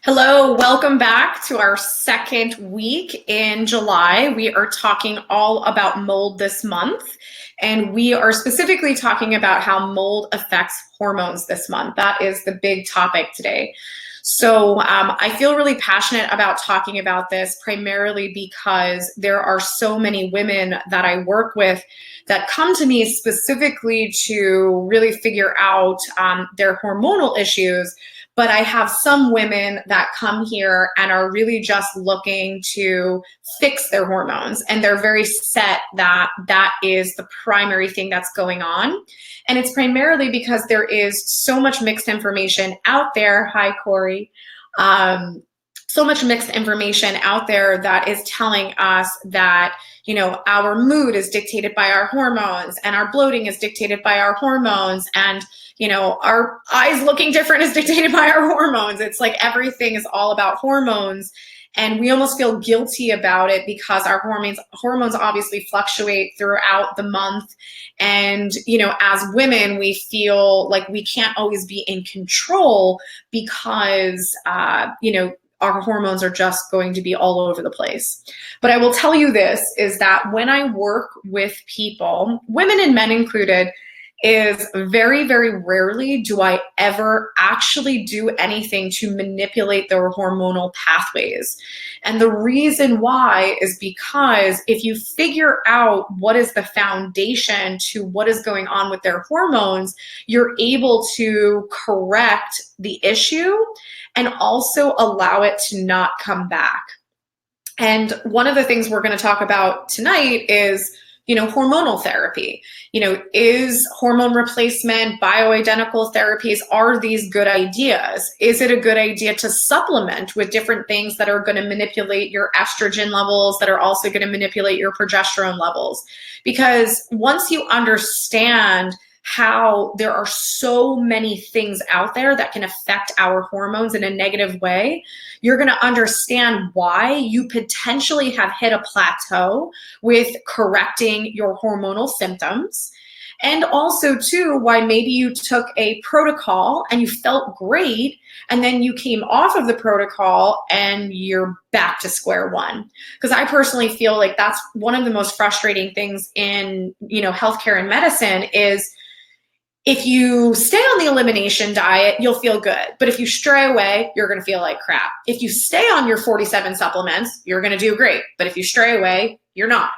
Hello, welcome back to our second week in July. We are talking all about mold this month, and we are specifically talking about how mold affects hormones this month. That is the big topic today. So I feel really passionate about talking about this primarily because there are so many women that I work with that come to me specifically to really figure out their hormonal issues. But I have some women that come here and are really just looking to fix their hormones. And they're very set that that is the primary thing that's going on. And it's primarily because there is so much mixed information out there. Hi, Corey. So much mixed information out there that is telling us that, our mood is dictated by our hormones and our bloating is dictated by our hormones and, our eyes looking different is dictated by our hormones. It's like everything is all about hormones. And we almost feel guilty about it because our hormones obviously fluctuate throughout the month. And, as women, we feel like we can't always be in control because, our hormones are just going to be all over the place. But I will tell you this, is that when I work with people, women and men included, is very, very rarely do I ever actually do anything to manipulate their hormonal pathways. And the reason why is because if you figure out what is the foundation to what is going on with their hormones, you're able to correct the issue and also allow it to not come back. And one of the things we're going to talk about tonight is hormonal therapy. Is hormone replacement, bioidentical therapies, are these good ideas? Is it a good idea to supplement with different things that are going to manipulate your estrogen levels, that are also going to manipulate your progesterone levels? Because once you understand how there are so many things out there that can affect our hormones in a negative way, you're going to understand why you potentially have hit a plateau with correcting your hormonal symptoms. And also, too, why maybe you took a protocol and you felt great, and then you came off of the protocol and you're back to square one. Because I personally feel like that's one of the most frustrating things in, healthcare and medicine is, if you stay on the elimination diet, you'll feel good. But if you stray away, you're going to feel like crap. If you stay on your 47 supplements, you're going to do great. But if you stray away, you're not.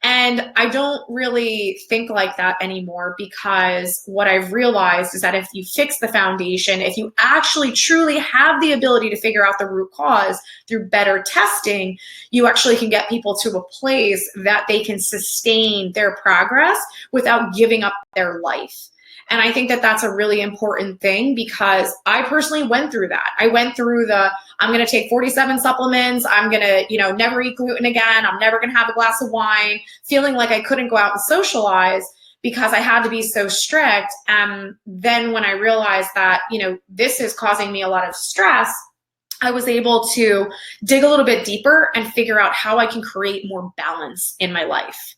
And I don't really think like that anymore, because what I've realized is that if you fix the foundation, if you actually truly have the ability to figure out the root cause through better testing, you actually can get people to a place that they can sustain their progress without giving up their life. And I think that that's a really important thing, because I personally went through that. I went through I'm going to take 47 supplements. I'm going to, never eat gluten again. I'm never going to have a glass of wine, feeling like I couldn't go out and socialize because I had to be so strict. And then when I realized that, this is causing me a lot of stress, I was able to dig a little bit deeper and figure out how I can create more balance in my life.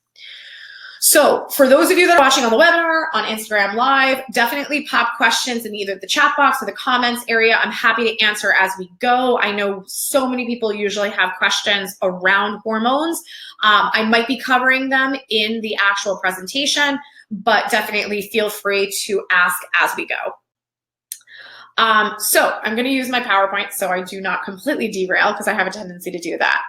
So for those of you that are watching on the webinar, on Instagram Live, definitely pop questions in either the chat box or the comments area. I'm happy to answer as we go. I know so many people usually have questions around hormones. I might be covering them in the actual presentation, but definitely feel free to ask as we go. So I'm going to use my PowerPoint so I do not completely derail, because I have a tendency to do that.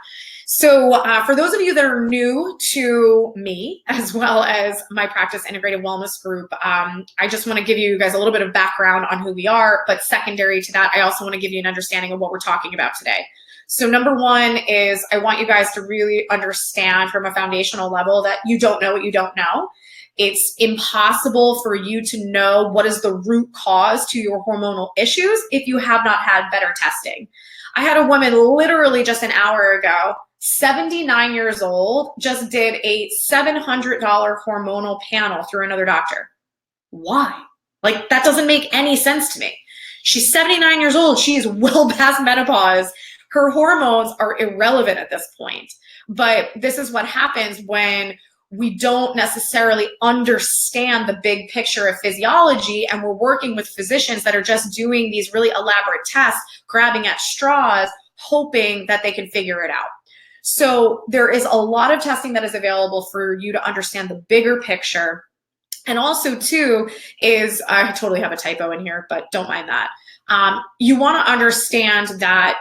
So for those of you that are new to me, as well as my practice integrative wellness group, I just want to give you guys a little bit of background on who we are, but secondary to that, I also want to give you an understanding of what we're talking about today. So number one is I want you guys to really understand from a foundational level that you don't know what you don't know. It's impossible for you to know what is the root cause to your hormonal issues if you have not had better testing. I had a woman literally just an hour ago, 79 years old, just did a $700 hormonal panel through another doctor. Why? Like, that doesn't make any sense to me. She's 79 years old. She is well past menopause. Her hormones are irrelevant at this point. But this is what happens when we don't necessarily understand the big picture of physiology, and we're working with physicians that are just doing these really elaborate tests, grabbing at straws, hoping that they can figure it out. So there is a lot of testing that is available for you to understand the bigger picture. And also too is, I totally have a typo in here, but don't mind that. You want to understand that,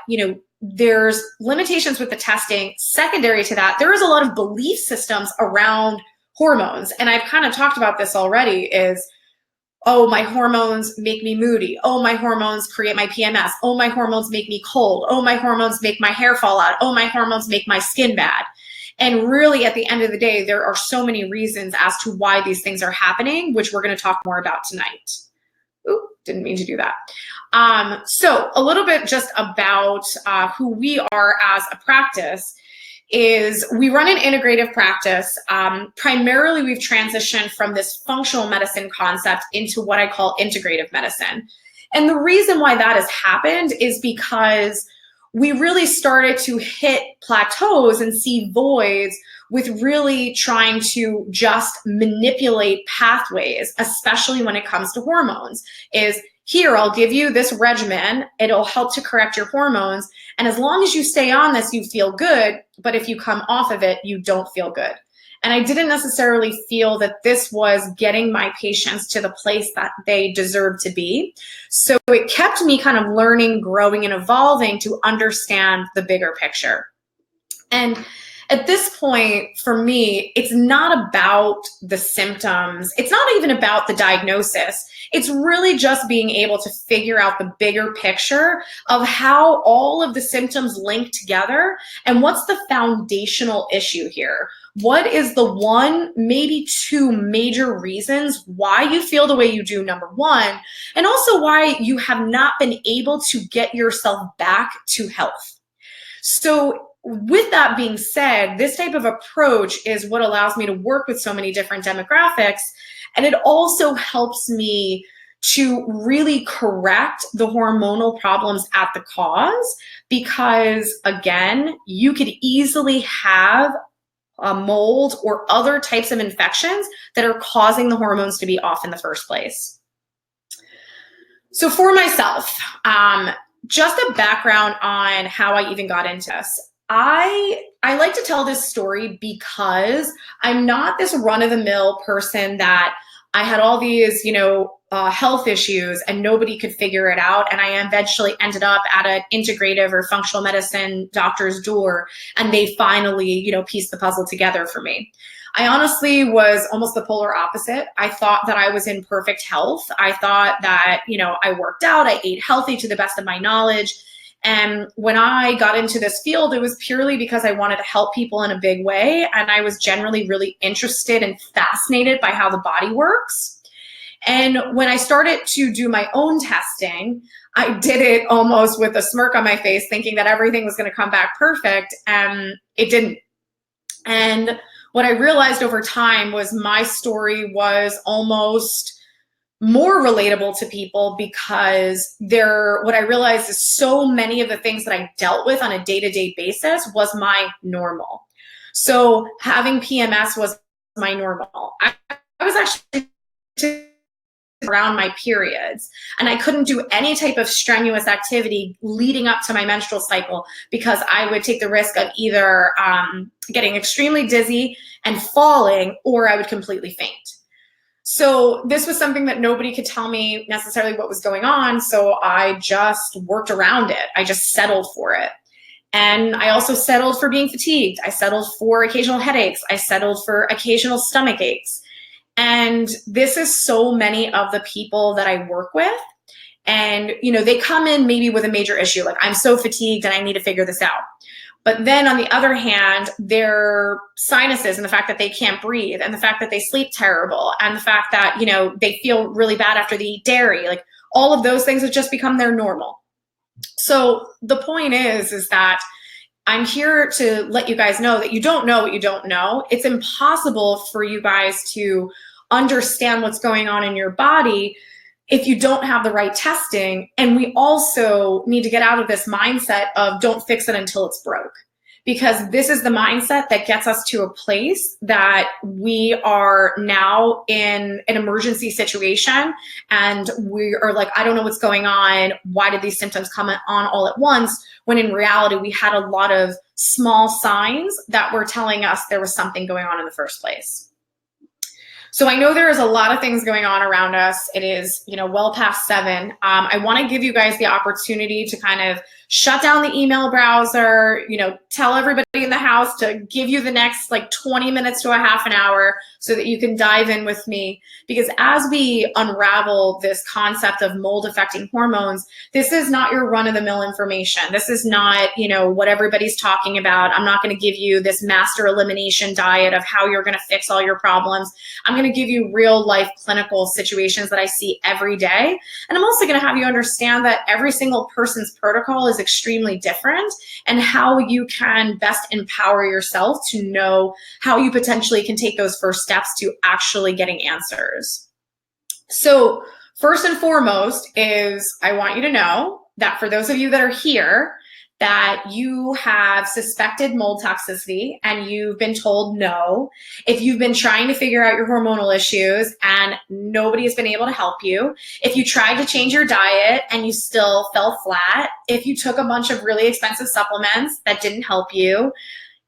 there's limitations with the testing. Secondary to that, there is a lot of belief systems around hormones. And I've kind of talked about this already is, oh, my hormones make me moody. Oh, my hormones create my PMS. Oh, my hormones make me cold. Oh, my hormones make my hair fall out. Oh, my hormones make my skin bad. And really, at the end of the day, there are so many reasons as to why these things are happening, which we're going to talk more about tonight. Ooh, didn't mean to do that. So a little bit just about who we are as a practice is we run an integrative practice. Primarily, we've transitioned from this functional medicine concept into what I call integrative medicine. And the reason why that has happened is because we really started to hit plateaus and see voids with really trying to just manipulate pathways, especially when it comes to hormones, is here, I'll give you this regimen. It'll help to correct your hormones. And as long as you stay on this, you feel good. But if you come off of it, you don't feel good. And I didn't necessarily feel that this was getting my patients to the place that they deserve to be. So it kept me kind of learning, growing, and evolving to understand the bigger picture. And at this point, for me, it's not about the symptoms. It's not even about the diagnosis. It's really just being able to figure out the bigger picture of how all of the symptoms link together and what's the foundational issue here. What is the one, maybe two major reasons why you feel the way you do, number one, and also why you have not been able to get yourself back to health. So with that being said, this type of approach is what allows me to work with so many different demographics. And it also helps me to really correct the hormonal problems at the cause, because again, you could easily have a mold or other types of infections that are causing the hormones to be off in the first place. So for myself, just a background on how I even got into this. I like to tell this story because I'm not this run-of-the-mill person that I had all these, health issues and nobody could figure it out. And I eventually ended up at an integrative or functional medicine doctor's door, and they finally, pieced the puzzle together for me. I honestly was almost the polar opposite. I thought that I was in perfect health. I thought that, I worked out, I ate healthy to the best of my knowledge. And when I got into this field, it was purely because I wanted to help people in a big way. And I was generally really interested and fascinated by how the body works. And when I started to do my own testing, I did it almost with a smirk on my face, thinking that everything was going to come back perfect, and it didn't. And what I realized over time was my story was almost more relatable to people, because what I realized is so many of the things that I dealt with on a day-to-day basis was my normal. So having PMS was my normal. I was actually around my periods, and I couldn't do any type of strenuous activity leading up to my menstrual cycle because I would take the risk of either getting extremely dizzy and falling, or I would completely faint. So this was something that nobody could tell me necessarily what was going on. So I just worked around it. I just settled for it. And I also settled for being fatigued. I settled for occasional headaches. I settled for occasional stomach aches. And this is so many of the people that I work with. And, they come in maybe with a major issue, like I'm so fatigued and I need to figure this out. But then on the other hand, their sinuses and the fact that they can't breathe, and the fact that they sleep terrible, and the fact that, they feel really bad after they eat dairy, like all of those things have just become their normal. So the point is that I'm here to let you guys know that you don't know what you don't know. It's impossible for you guys to understand what's going on in your body if you don't have the right testing. And we also need to get out of this mindset of don't fix it until it's broke. because this is the mindset that gets us to a place that we are now in an emergency situation and we are like, I don't know what's going on. Why did these symptoms come on all at once? When in reality, we had a lot of small signs that were telling us there was something going on in the first place. So I know there is a lot of things going on around us. It is, well past 7. I want to give you guys the opportunity to kind of shut down the email browser, tell everybody in the house to give you the next like 20 minutes to a half an hour so that you can dive in with me. Because as we unravel this concept of mold affecting hormones, this is not your run-of-the-mill information. This is not, what everybody's talking about. I'm not going to give you this master elimination diet of how you're going to fix all your problems. I'm going to give you real life clinical situations that I see every day. And I'm also going to have you understand that every single person's protocol is extremely different and how you can best empower yourself to know how you potentially can take those first steps to actually getting answers. So first and foremost is I want you to know that for those of you that are here, that you have suspected mold toxicity and you've been told no, if you've been trying to figure out your hormonal issues and nobody has been able to help you, if you tried to change your diet and you still fell flat, if you took a bunch of really expensive supplements that didn't help you,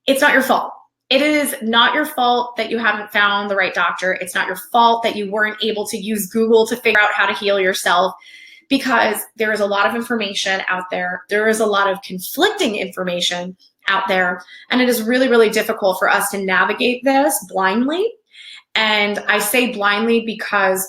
it's not your fault. It is not your fault that you haven't found the right doctor. It's not your fault that you weren't able to use Google to figure out how to heal yourself. Because there is a lot of information out there. There is a lot of conflicting information out there. And it is really, really difficult for us to navigate this blindly. And I say blindly because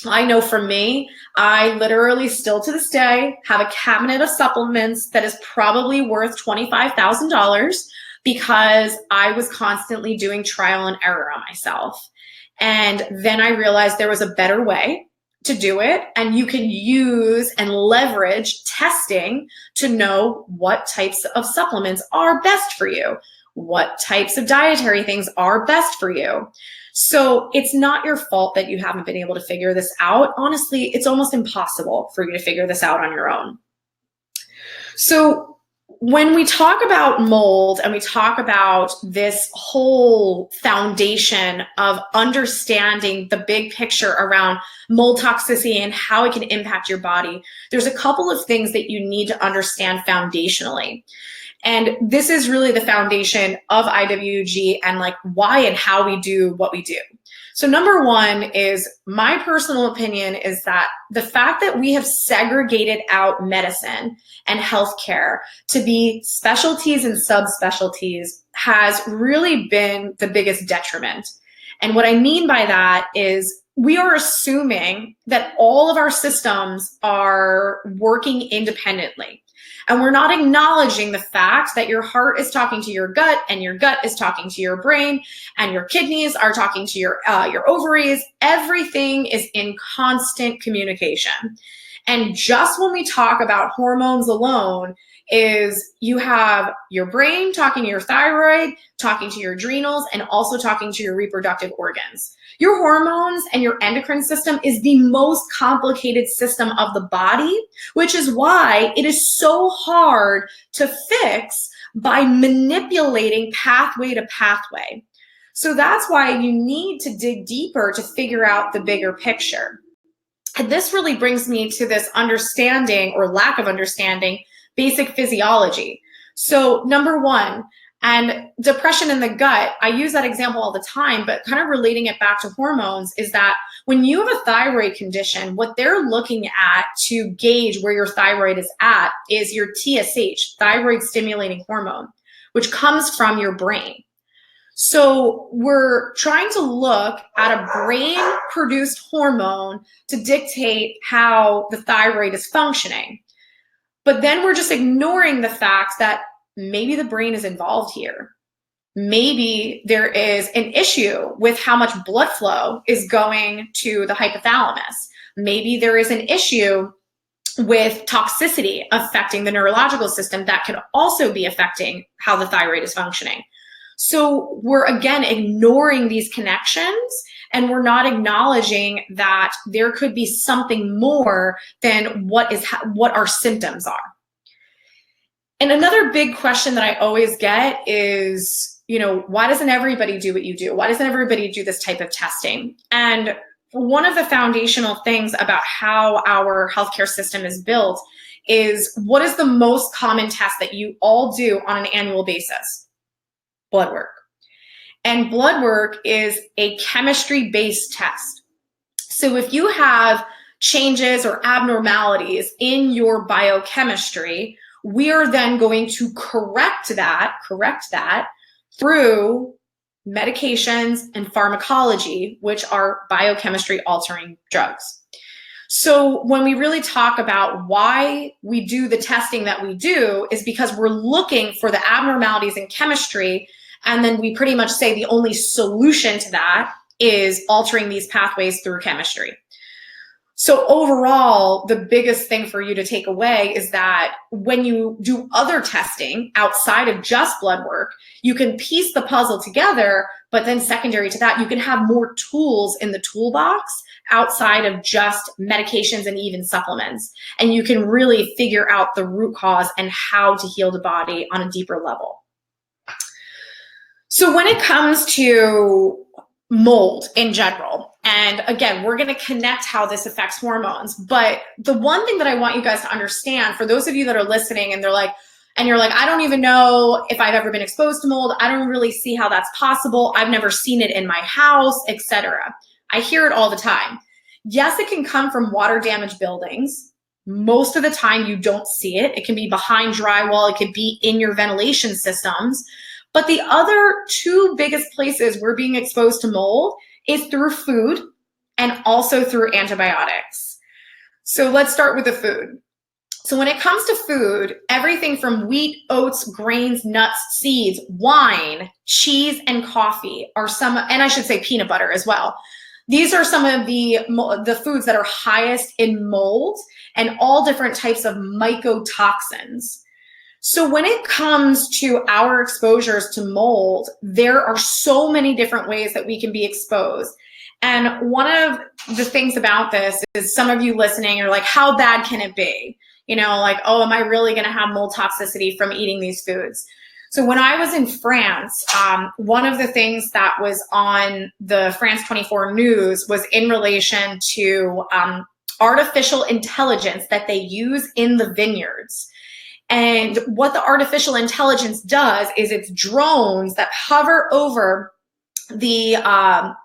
I know for me, I literally still to this day have a cabinet of supplements that is probably worth $25,000 because I was constantly doing trial and error on myself. And then I realized there was a better way to do it, and you can use and leverage testing to know what types of supplements are best for you, what types of dietary things are best for you. So it's not your fault that you haven't been able to figure this out. Honestly, it's almost impossible for you to figure this out on your own. So when we talk about mold and we talk about this whole foundation of understanding the big picture around mold toxicity and how it can impact your body, there's a couple of things that you need to understand foundationally. And this is really the foundation of IWG and like why and how we do what we do. So number one is my personal opinion is that the fact that we have segregated out medicine and healthcare to be specialties and subspecialties has really been the biggest detriment. And what I mean by that is we are assuming that all of our systems are working independently. And we're not acknowledging the fact that your heart is talking to your gut and your gut is talking to your brain and your kidneys are talking to your ovaries. Everything is in constant communication. And just when we talk about hormones alone is you have your brain talking to your thyroid, talking to your adrenals, and also talking to your reproductive organs. Your hormones and your endocrine system is the most complicated system of the body, which is why it is so hard to fix by manipulating pathway to pathway. So that's why you need to dig deeper to figure out the bigger picture. And this really brings me to this understanding or lack of understanding, basic physiology. So number one, and depression in the gut, I use that example all the time, but kind of relating it back to hormones is that when you have a thyroid condition, what they're looking at to gauge where your thyroid is at is your TSH, thyroid stimulating hormone, which comes from your brain. So we're trying to look at a brain-produced hormone to dictate how the thyroid is functioning. But then we're just ignoring the fact that maybe the brain is involved here. Maybe there is an issue with how much blood flow is going to the hypothalamus. Maybe there is an issue with toxicity affecting the neurological system that could also be affecting how the thyroid is functioning. So we're again ignoring these connections and we're not acknowledging that there could be something more than what our symptoms are. And another big question that I always get is, why doesn't everybody do what you do? Why doesn't everybody do this type of testing? And one of the foundational things about how our healthcare system is built is, what is the most common test that you all do on an annual basis? Blood work. And blood work is a chemistry-based test. So if you have changes or abnormalities in your biochemistry, we are then going to correct that through medications and pharmacology, which are biochemistry altering drugs. So when we really talk about why we do the testing that we do, is because we're looking for the abnormalities in chemistry, and then we pretty much say the only solution to that is altering these pathways through chemistry. So overall, the biggest thing for you to take away is that when you do other testing outside of just blood work, you can piece the puzzle together, but then secondary to that, you can have more tools in the toolbox outside of just medications and even supplements. And you can really figure out the root cause and how to heal the body on a deeper level. So when it comes to mold in general, and again, we're going to connect how this affects hormones, but the one thing that I want you guys to understand, for those of you that are listening and you're like, I don't even know if I've ever been exposed to mold. I don't really see how that's possible. I've never seen it in my house, etc. I hear it all the time. Yes, it can come from water damaged buildings. Most of the time you don't see it. It can be behind drywall. It could be in your ventilation systems. But the other two biggest places we're being exposed to mold is through food and also through antibiotics. So let's start with the food. So when it comes to food, everything from wheat, oats, grains, nuts, seeds, wine, cheese, and coffee are some, and I should say peanut butter as well. These are some of the foods that are highest in mold and all different types of mycotoxins. So when it comes to our exposures to mold, there are so many different ways that we can be exposed. And one of the things about this is, some of you listening are like, how bad can it be? Like, oh, am I really going to have mold toxicity from eating these foods? So when I was in France, one of the things that was on the France 24 news was in relation to artificial intelligence that they use in the vineyards. And what the artificial intelligence does is, it's drones that hover over the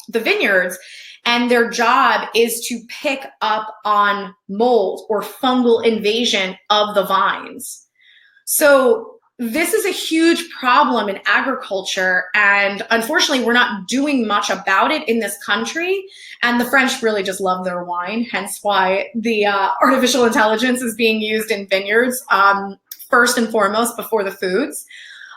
vineyards, and their job is to pick up on mold or fungal invasion of the vines. So this is a huge problem in agriculture, and unfortunately we're not doing much about it in this country. And the French really just love their wine, hence why the artificial intelligence is being used in vineyards first and foremost before the foods.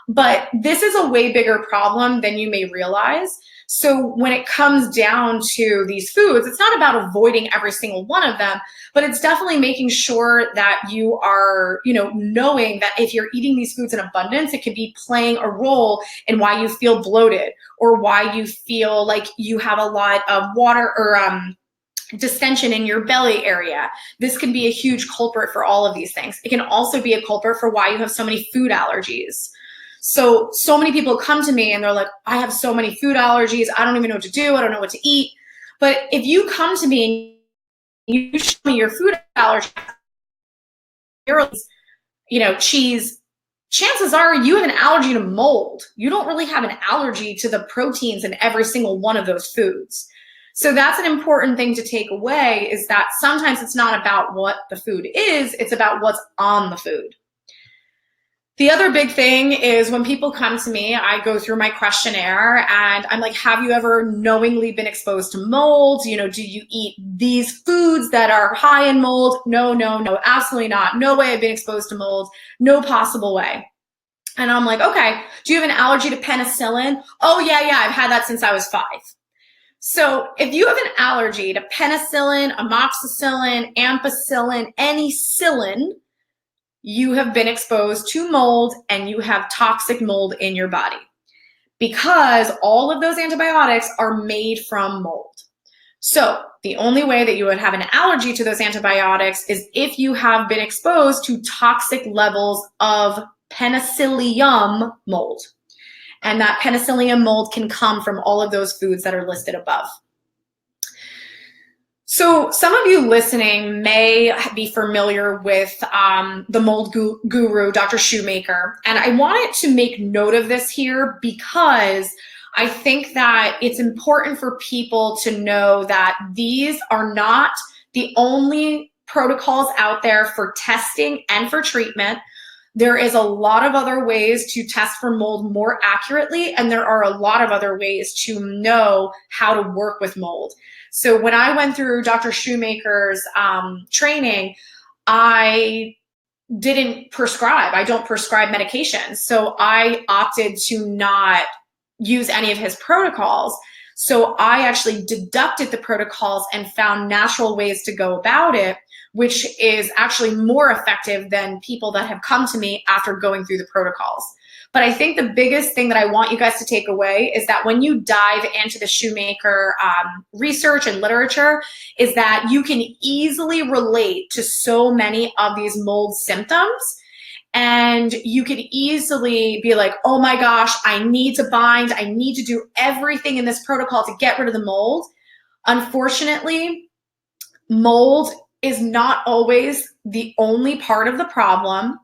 But this is a way bigger problem than you may realize. So when it comes down to these foods, it's not about avoiding every single one of them, but it's definitely making sure that you are, knowing that if you're eating these foods in abundance, it could be playing a role in why you feel bloated, or why you feel like you have a lot of water or distension in your belly area. This can be a huge culprit for all of these things. It can also be a culprit for why you have so many food allergies. So many people come to me and they're like, I have so many food allergies. I don't even know what to do. I don't know what to eat. But if you come to me and you show me your food allergies, cheese, chances are you have an allergy to mold. You don't really have an allergy to the proteins in every single one of those foods. So that's an important thing to take away, is that sometimes it's not about what the food is, it's about what's on the food. The other big thing is, when people come to me, I go through my questionnaire and I'm like, have you ever knowingly been exposed to mold? Do you eat these foods that are high in mold? No, absolutely not. No way I've been exposed to mold. No possible way. And I'm like, okay, do you have an allergy to penicillin? Oh yeah, I've had that since I was 5. So if you have an allergy to penicillin, amoxicillin, ampicillin, any psyllin, you have been exposed to mold and you have toxic mold in your body, because all of those antibiotics are made from mold. So the only way that you would have an allergy to those antibiotics is if you have been exposed to toxic levels of penicillium mold. And that penicillium mold can come from all of those foods that are listed above. So some of you listening may be familiar with the mold guru, Dr. Shoemaker. And I wanted to make note of this here because I think that it's important for people to know that these are not the only protocols out there for testing and for treatment. There is a lot of other ways to test for mold more accurately, and there are a lot of other ways to know how to work with mold. So when I went through Dr. Shoemaker's training, I didn't prescribe. I don't prescribe medications. So I opted to not use any of his protocols. So I actually deducted the protocols and found natural ways to go about it, which is actually more effective than people that have come to me after going through the protocols. But I think the biggest thing that I want you guys to take away is that when you dive into the Shoemaker research and literature, is that you can easily relate to so many of these mold symptoms. And you could easily be like, oh my gosh, I need to bind. I need to do everything in this protocol to get rid of the mold. Unfortunately, mold is not always the only part of the problem.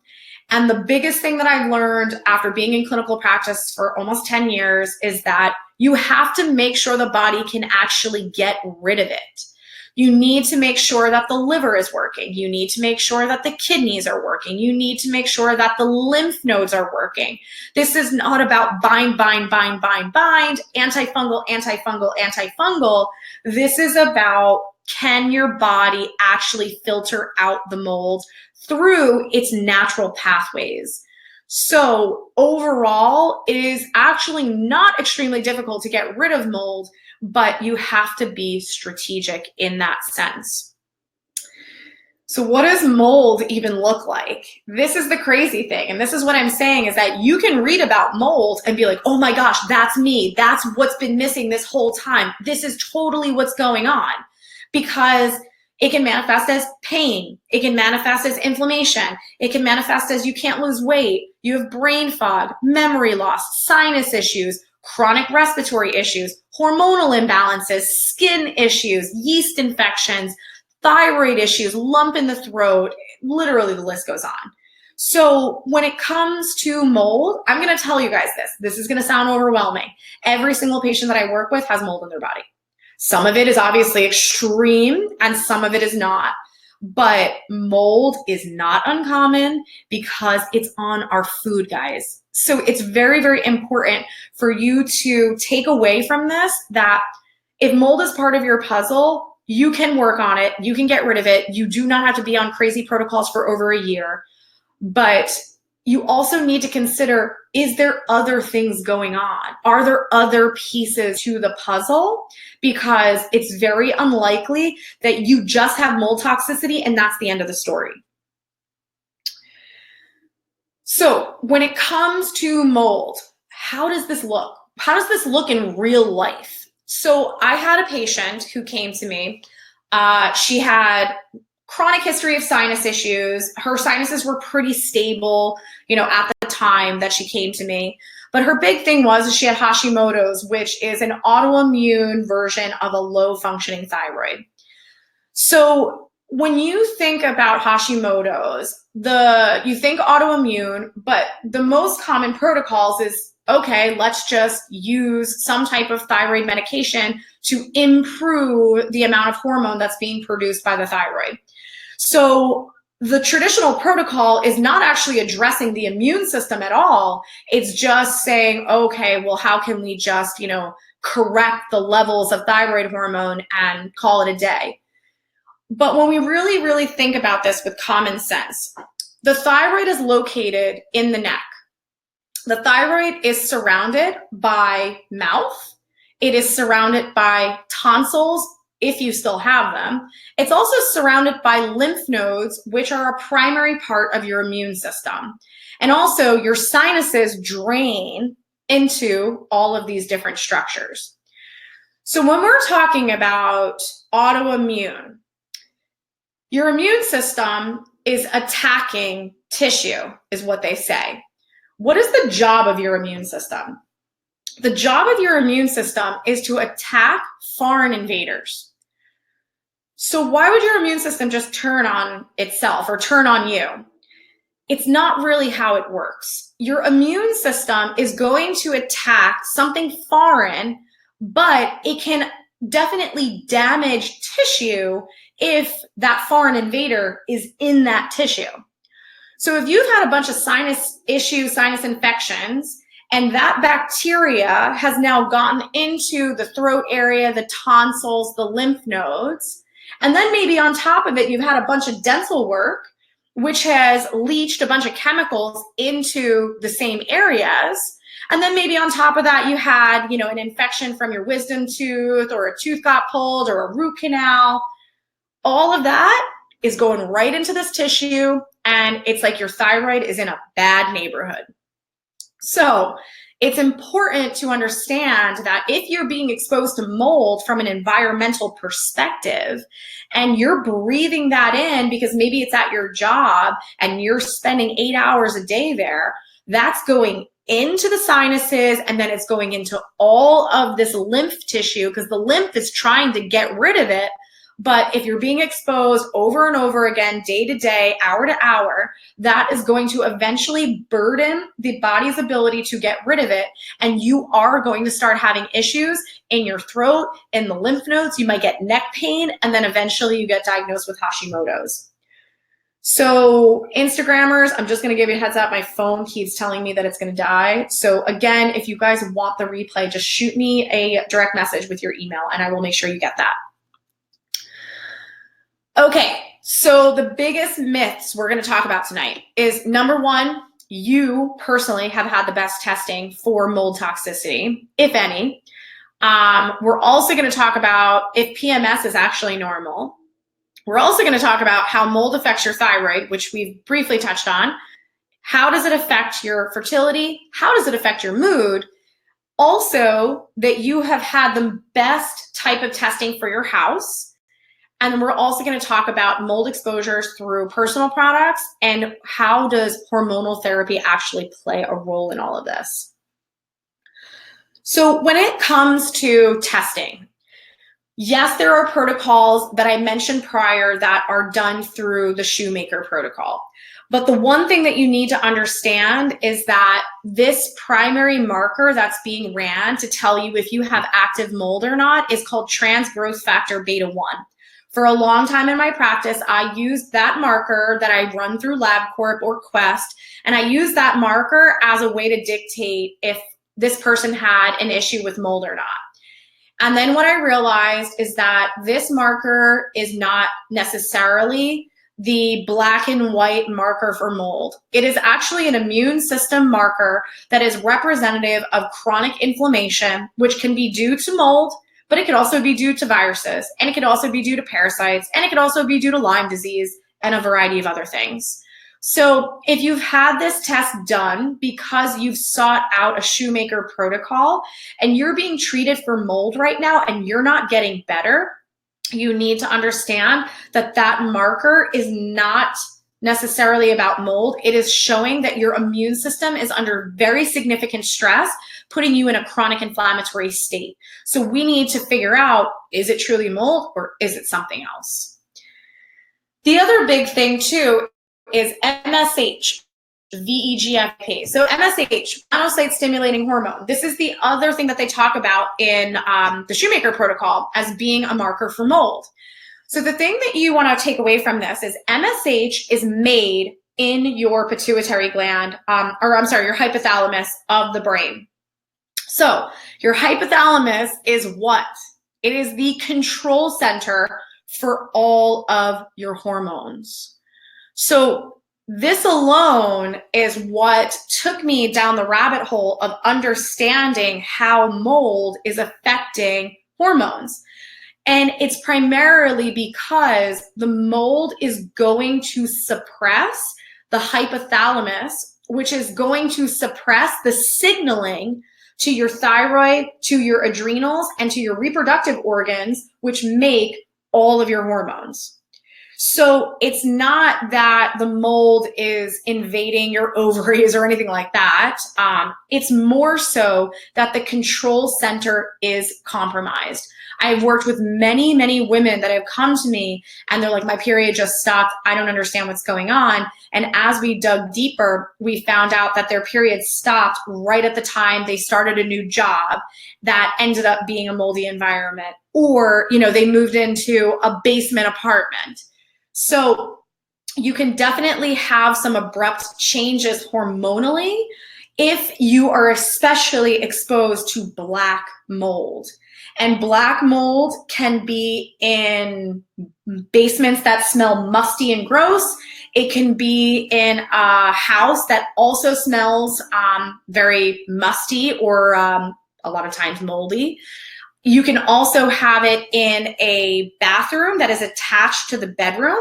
And the biggest thing that I've learned after being in clinical practice for almost 10 years is that you have to make sure the body can actually get rid of it. You need to make sure that the liver is working. You need to make sure that the kidneys are working. You need to make sure that the lymph nodes are working. This is not about bind, antifungal, antifungal. This is about, can your body actually filter out the mold through its natural pathways? So overall, it is actually not extremely difficult to get rid of mold, but you have to be strategic in that sense. So what does mold even look like? This is the crazy thing. And this is what I'm saying, is that you can read about mold and be like, oh my gosh, that's me. That's what's been missing this whole time. This is totally what's going on. Because it can manifest as pain. It can manifest as inflammation. It can manifest as you can't lose weight. You have brain fog, memory loss, sinus issues, chronic respiratory issues, hormonal imbalances, skin issues, yeast infections, thyroid issues, lump in the throat. Literally, the list goes on. So when it comes to mold, I'm going to tell you guys this. This is going to sound overwhelming. Every single patient that I work with has mold in their body. Some of it is obviously extreme and some of it is not. But mold is not uncommon because it's on our food, guys. So it's very, very important for you to take away from this that if mold is part of your puzzle, you can work on it. You can get rid of it. You do not have to be on crazy protocols for over a year. But you also need to consider, is there other things going on? Are there other pieces to the puzzle? Because it's very unlikely that you just have mold toxicity and that's the end of the story. So when it comes to mold, how does this look? How does this look in real life? So I had a patient who came to me. She had chronic history of sinus issues. Her sinuses were pretty stable, at the time that she came to me. But her big thing was she had Hashimoto's, which is an autoimmune version of a low functioning thyroid. So when you think about Hashimoto's, you think autoimmune, but the most common protocols is, okay, let's just use some type of thyroid medication to improve the amount of hormone that's being produced by the thyroid. So the traditional protocol is not actually addressing the immune system at all. It's just saying, okay, well, how can we just, correct the levels of thyroid hormone and call it a day? But when we really, really think about this with common sense, the thyroid is located in the neck. The thyroid is surrounded by mouth. It is surrounded by tonsils, if you still have them. It's also surrounded by lymph nodes, which are a primary part of your immune system. And also your sinuses drain into all of these different structures. So when we're talking about autoimmune, your immune system is attacking tissue, is what they say. what is the job of your immune system? The job of your immune system is to attack foreign invaders. So why would your immune system just turn on itself or turn on you? It's not really how it works. Your immune system is going to attack something foreign, but it can definitely damage tissue if that foreign invader is in that tissue. So if you've had a bunch of sinus issues, sinus infections, and that bacteria has now gotten into the throat area, the tonsils, the lymph nodes, and then maybe on top of it, you've had a bunch of dental work, which has leached a bunch of chemicals into the same areas. And then maybe on top of that, you had, an infection from your wisdom tooth, or a tooth got pulled, or a root canal. All of that is going right into this tissue, and it's like your thyroid is in a bad neighborhood. So it's important to understand that if you're being exposed to mold from an environmental perspective, and you're breathing that in because maybe it's at your job and you're spending 8 hours a day there, that's going into the sinuses, and then it's going into all of this lymph tissue because the lymph is trying to get rid of it. But if you're being exposed over and over again, day to day, hour to hour, that is going to eventually burden the body's ability to get rid of it. And you are going to start having issues in your throat, in the lymph nodes. You might get neck pain, and then eventually you get diagnosed with Hashimoto's. So Instagrammers, I'm just going to give you a heads up. My phone keeps telling me that it's going to die. So again, if you guys want the replay, just shoot me a direct message with your email and I will make sure you get that. Okay, so the biggest myths we're going to talk about tonight is, number one, you personally have had the best testing for mold toxicity, if any. We're also going to talk about if PMS is actually normal. We're also going to talk about how mold affects your thyroid, which we've briefly touched on. How does it affect your fertility? How does it affect your mood? Also, that you have had the best type of testing for your house. And then we're also going to talk about mold exposures through personal products and how does hormonal therapy actually play a role in all of this. So when it comes to testing, yes, there are protocols that I mentioned prior that are done through the Shoemaker protocol. But the one thing that you need to understand is that this primary marker that's being ran to tell you if you have active mold or not is called trans growth factor beta 1. For a long time in my practice, I used that marker that I run through LabCorp or Quest, and I used that marker as a way to dictate if this person had an issue with mold or not. And then what I realized is that this marker is not necessarily the black and white marker for mold. It is actually an immune system marker that is representative of chronic inflammation, which can be due to mold, but it could also be due to viruses, and it could also be due to parasites, and it could also be due to Lyme disease and a variety of other things. So if you've had this test done because you've sought out a Shoemaker protocol and you're being treated for mold right now and you're not getting better, you need to understand that that marker is not necessarily about mold. It is showing that your immune system is under very significant stress, putting you in a chronic inflammatory state. So we need to figure out, is it truly mold or is it something else? The other big thing too is MSH, VEGF. So MSH, melanocyte stimulating hormone. This is the other thing that they talk about in the Shoemaker protocol as being a marker for mold. So the thing that you want to take away from this is MSH is made in your pituitary gland, your hypothalamus of the brain. So your hypothalamus is what? It is the control center for all of your hormones. So this alone is what took me down the rabbit hole of understanding how mold is affecting hormones. And it's primarily because the mold is going to suppress the hypothalamus, which is going to suppress the signaling to your thyroid, to your adrenals, and to your reproductive organs, which make all of your hormones. So it's not that the mold is invading your ovaries or anything like that. It's more so that the control center is compromised. I've worked with many, many women that have come to me and they're like, my period just stopped. I don't understand what's going on. And as we dug deeper, we found out that their period stopped right at the time they started a new job that ended up being a moldy environment, or, they moved into a basement apartment. So you can definitely have some abrupt changes hormonally if you are especially exposed to black mold. And black mold can be in basements that smell musty and gross. It can be in a house that also smells very musty or a lot of times moldy. You can also have it in a bathroom that is attached to the bedroom.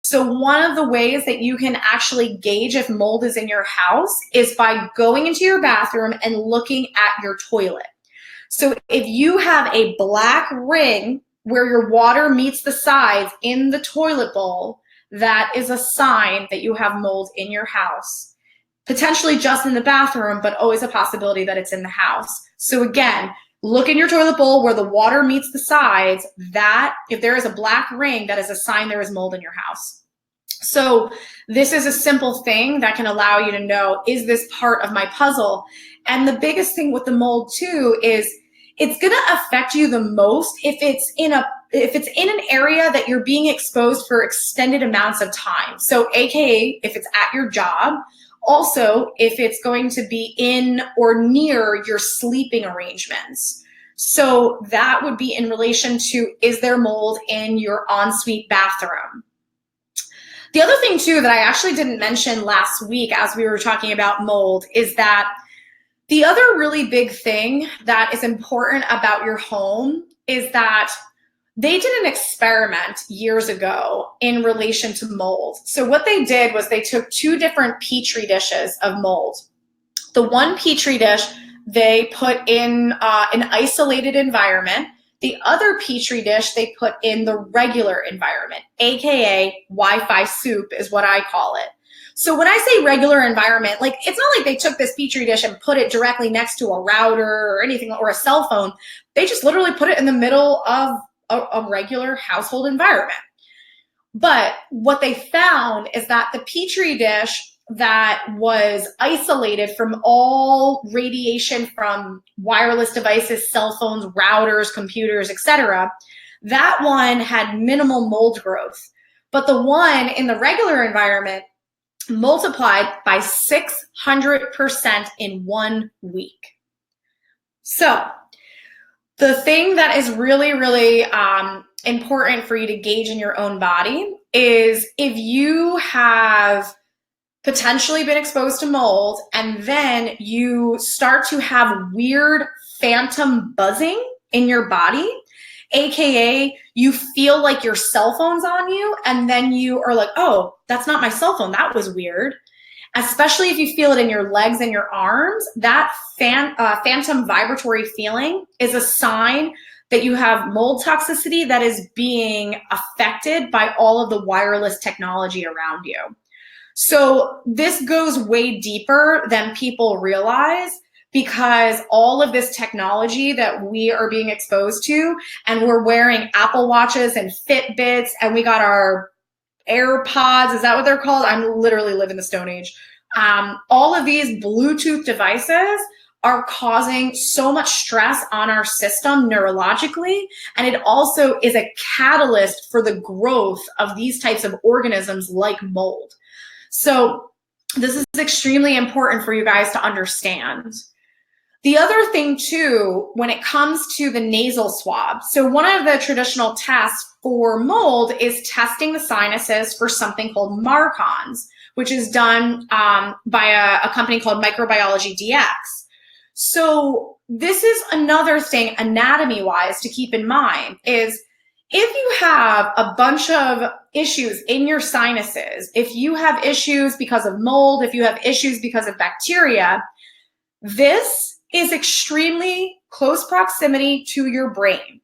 So one of the ways that you can actually gauge if mold is in your house is by going into your bathroom and looking at your toilet. So if you have a black ring where your water meets the sides in the toilet bowl, that is a sign that you have mold in your house. Potentially just in the bathroom, but always a possibility that it's in the house. So again, look in your toilet bowl where the water meets the sides. That, if there is a black ring, that is a sign there is mold in your house. So this is a simple thing that can allow you to know, is this part of my puzzle? And the biggest thing with the mold too is it's going to affect you the most if it's in an area that you're being exposed for extended amounts of time. So AKA if it's at your job, also if it's going to be in or near your sleeping arrangements. So that would be in relation to, is there mold in your ensuite bathroom? The other thing too that I actually didn't mention last week as we were talking about mold is that the other really big thing that is important about your home is that they did an experiment years ago in relation to mold. So what they did was they took two different Petri dishes of mold. The one Petri dish they put in an isolated environment. The other Petri dish they put in the regular environment, AKA Wi-Fi soup is what I call it. So when I say regular environment, like it's not like they took this Petri dish and put it directly next to a router or anything or a cell phone. They just literally put it in the middle of a regular household environment. But what they found is that the Petri dish that was isolated from all radiation from wireless devices, cell phones, routers, computers, etc., that one had minimal mold growth. But the one in the regular environment multiplied by 600% in 1 week. So the thing that is really, really important for you to gauge in your own body is if you have potentially been exposed to mold and then you start to have weird phantom buzzing in your body, AKA you feel like your cell phone's on you and then you are like, oh, that's not my cell phone. That was weird. Especially if you feel it in your legs and your arms, that phantom vibratory feeling is a sign that you have mold toxicity that is being affected by all of the wireless technology around you. So this goes way deeper than people realize, because all of this technology that we are being exposed to, and we're wearing Apple Watches and Fitbits, and we got our AirPods, is that what they're called? I'm literally living the Stone Age. All of these Bluetooth devices are causing so much stress on our system neurologically, and it also is a catalyst for the growth of these types of organisms like mold. So this is extremely important for you guys to understand. The other thing too, when it comes to the nasal swab, so one of the traditional tests for mold is testing the sinuses for something called MARCONS, which is done by a company called Microbiology DX. So this is another thing anatomy-wise to keep in mind is if you have a bunch of issues in your sinuses, if you have issues because of mold, if you have issues because of bacteria, this is extremely close proximity to your brain.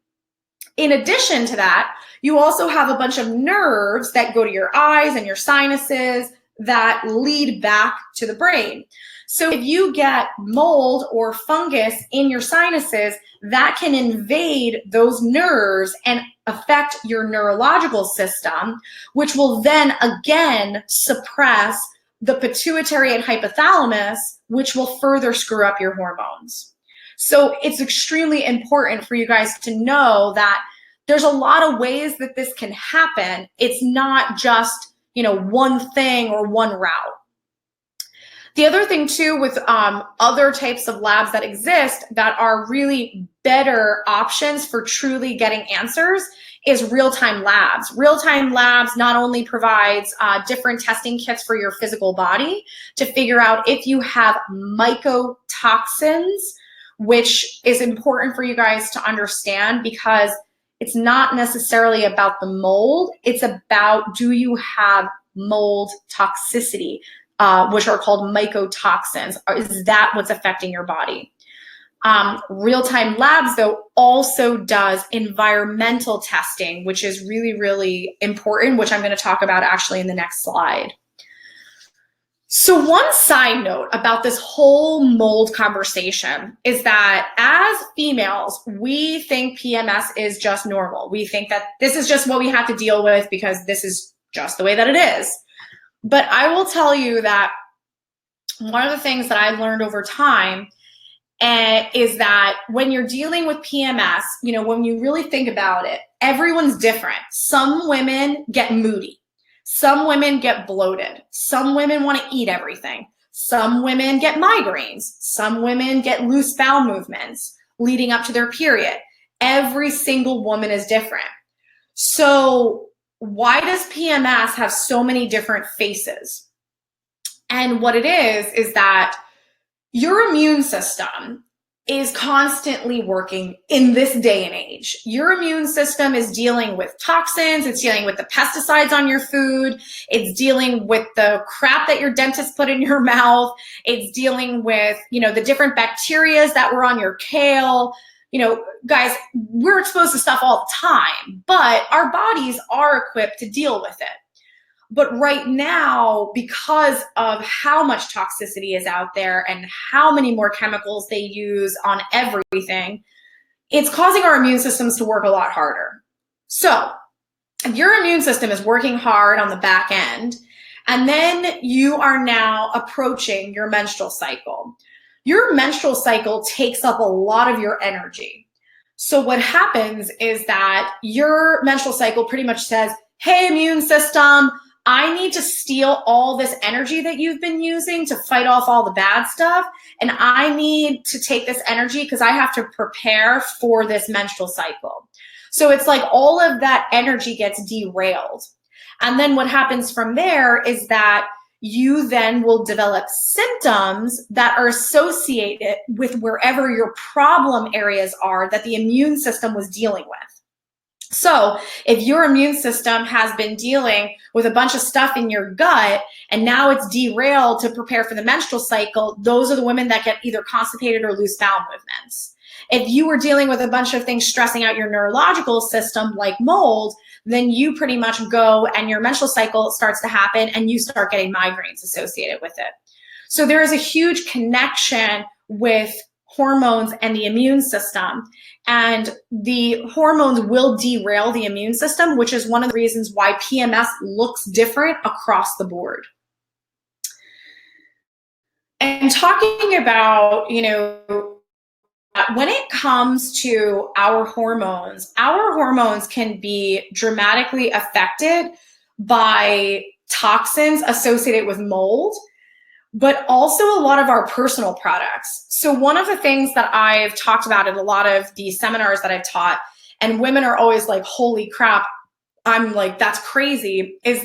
In addition to that, you also have a bunch of nerves that go to your eyes and your sinuses that lead back to the brain. So if you get mold or fungus in your sinuses, that can invade those nerves and affect your neurological system, which will then again suppress the pituitary and hypothalamus, which will further screw up your hormones. So it's extremely important for you guys to know that there's a lot of ways that this can happen. It's not just, one thing or one route. The other thing too with other types of labs that exist that are really better options for truly getting answers is real-time labs. Real-time labs not only provides different testing kits for your physical body to figure out if you have mycotoxins, which is important for you guys to understand because it's not necessarily about the mold. It's about, do you have mold toxicity, which are called mycotoxins? Is that what's affecting your body? Real-time labs, though, also does environmental testing, which is really, really important, which I'm going to talk about actually in the next slide. So one side note about this whole mold conversation is that as females, we think PMS is just normal. We think that this is just what we have to deal with because this is just the way that it is. But I will tell you that one of the things that I learned over time is that when you're dealing with PMS, when you really think about it, everyone's different. Some women get moody. Some women get bloated. Some women want to eat everything. Some women get migraines. Some women get loose bowel movements leading up to their period. Every single woman is different. So why does PMS have so many different faces? And what it is that your immune system is constantly working in this day and age. Your immune system is dealing with toxins, it's dealing with the pesticides on your food, it's dealing with the crap that your dentist put in your mouth, it's dealing with, the different bacteria that were on your kale. Guys, we're exposed to stuff all the time, but our bodies are equipped to deal with it. But right now, because of how much toxicity is out there and how many more chemicals they use on everything, it's causing our immune systems to work a lot harder. So if your immune system is working hard on the back end, and then you are now approaching your menstrual cycle, your menstrual cycle takes up a lot of your energy. So what happens is that your menstrual cycle pretty much says, hey, immune system, I need to steal all this energy that you've been using to fight off all the bad stuff. And I need to take this energy because I have to prepare for this menstrual cycle. So it's like all of that energy gets derailed. And then what happens from there is that you then will develop symptoms that are associated with wherever your problem areas are that the immune system was dealing with. So if your immune system has been dealing with a bunch of stuff in your gut and now it's derailed to prepare for the menstrual cycle, those are the women that get either constipated or loose bowel movements. If you were dealing with a bunch of things stressing out your neurological system like mold, then you pretty much go and your menstrual cycle starts to happen and you start getting migraines associated with it. So there is a huge connection with hormones and the immune system. And the hormones will derail the immune system, which is one of the reasons why PMS looks different across the board. And talking about, when it comes to our hormones can be dramatically affected by toxins associated with mold, but also a lot of our personal products. So one of the things that I've talked about in a lot of the seminars that I've taught, and women are always like, holy crap, I'm like, that's crazy, is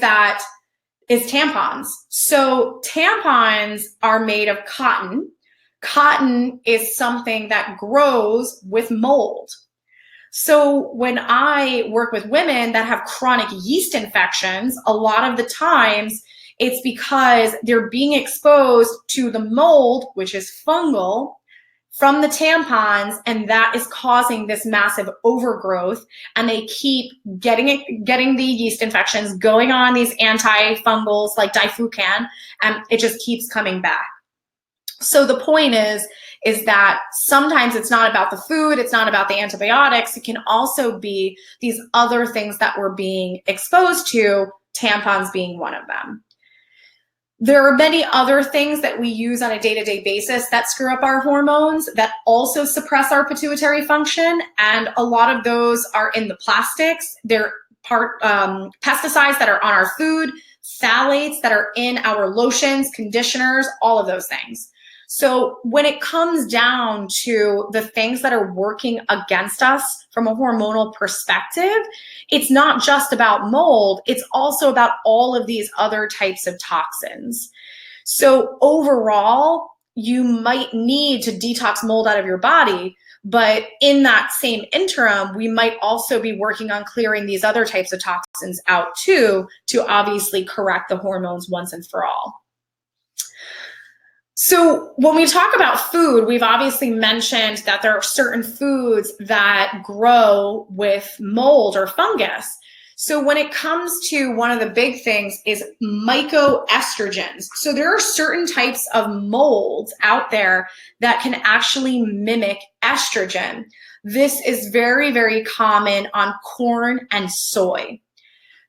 tampons. So tampons are made of cotton. Cotton is something that grows with mold. So when I work with women that have chronic yeast infections, a lot of the times it's because they're being exposed to the mold, which is fungal, from the tampons, and that is causing this massive overgrowth, and they keep getting the yeast infections, going on these antifungals like diflucan, and it just keeps coming back. So the point is that sometimes it's not about the food, it's not about the antibiotics, it can also be these other things that we're being exposed to, tampons being one of them. There are many other things that we use on a day-to-day basis that screw up our hormones that also suppress our pituitary function, and a lot of those are in the plastics. They're pesticides that are on our food, phthalates that are in our lotions, conditioners, all of those things. So when it comes down to the things that are working against us from a hormonal perspective, it's not just about mold, it's also about all of these other types of toxins. So overall, you might need to detox mold out of your body, but in that same interim, we might also be working on clearing these other types of toxins out too, to obviously correct the hormones once and for all. So when we talk about food, we've obviously mentioned that there are certain foods that grow with mold or fungus. So when it comes to one of the big things is mycoestrogens. So there are certain types of molds out there that can actually mimic estrogen. This is very, very common on corn and soy.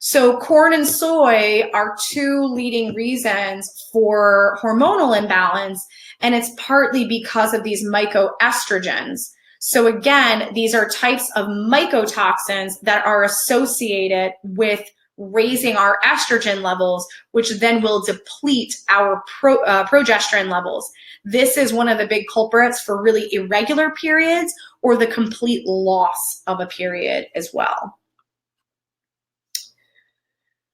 So corn and soy are two leading reasons for hormonal imbalance, and it's partly because of these mycoestrogens. So again, these are types of mycotoxins that are associated with raising our estrogen levels, which then will deplete our progesterone levels. This is one of the big culprits for really irregular periods or the complete loss of a period as well.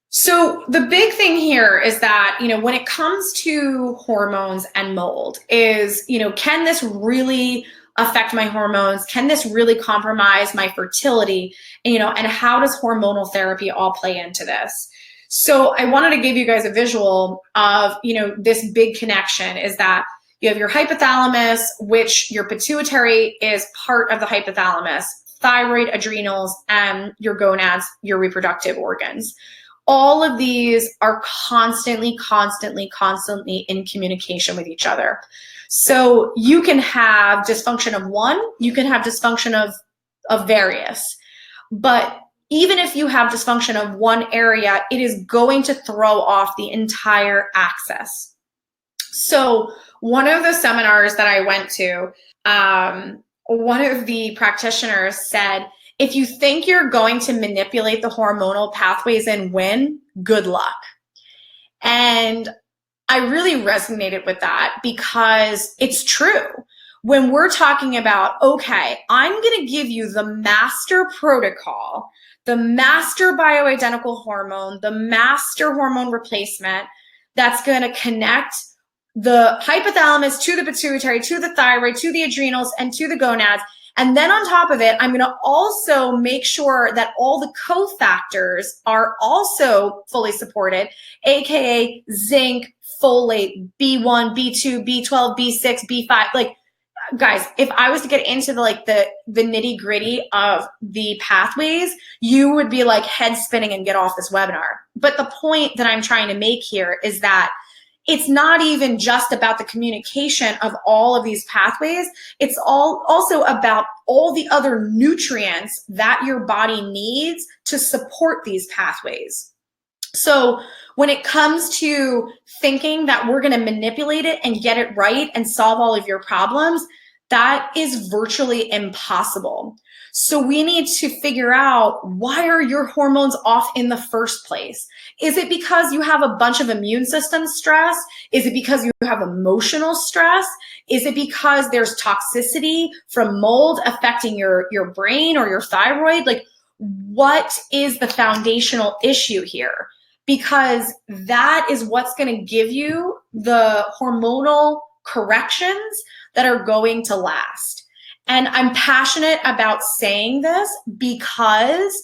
So the big thing here is that, when it comes to hormones and mold is, can this really affect my hormones? Can this really compromise my fertility? And how does hormonal therapy all play into this? So I wanted to give you guys a visual of, this big connection is that you have your hypothalamus, which your pituitary is part of the hypothalamus, thyroid, adrenals, and your gonads, your reproductive organs. All of these are constantly in communication with each other. So you can have dysfunction of one, you can have dysfunction of various. But even if you have dysfunction of one area, it is going to throw off the entire axis. So one of the seminars that I went to, one of the practitioners said, if you think you're going to manipulate the hormonal pathways and win, good luck. And I really resonated with that because it's true. When we're talking about, okay, I'm going to give you the master protocol, the master bioidentical hormone, the master hormone replacement that's going to connect the hypothalamus to the pituitary, to the thyroid, to the adrenals, and to the gonads. And then on top of it, I'm going to also make sure that all the cofactors are also fully supported, AKA zinc, folate, B1, B2, B12, B6, B5. Like, guys, if I was to get into the nitty gritty of the pathways, you would be like head spinning and get off this webinar. But the point that I'm trying to make here is that it's not even just about the communication of all of these pathways. It's also about all the other nutrients that your body needs to support these pathways. So when it comes to thinking that we're going to manipulate it and get it right and solve all of your problems, that is virtually impossible. So we need to figure out, why are your hormones off in the first place? Is it because you have a bunch of immune system stress? Is it because you have emotional stress? Is it because there's toxicity from mold affecting your brain or your thyroid? Like, what is the foundational issue here? Because that is what's going to give you the hormonal corrections that are going to last. And I'm passionate about saying this because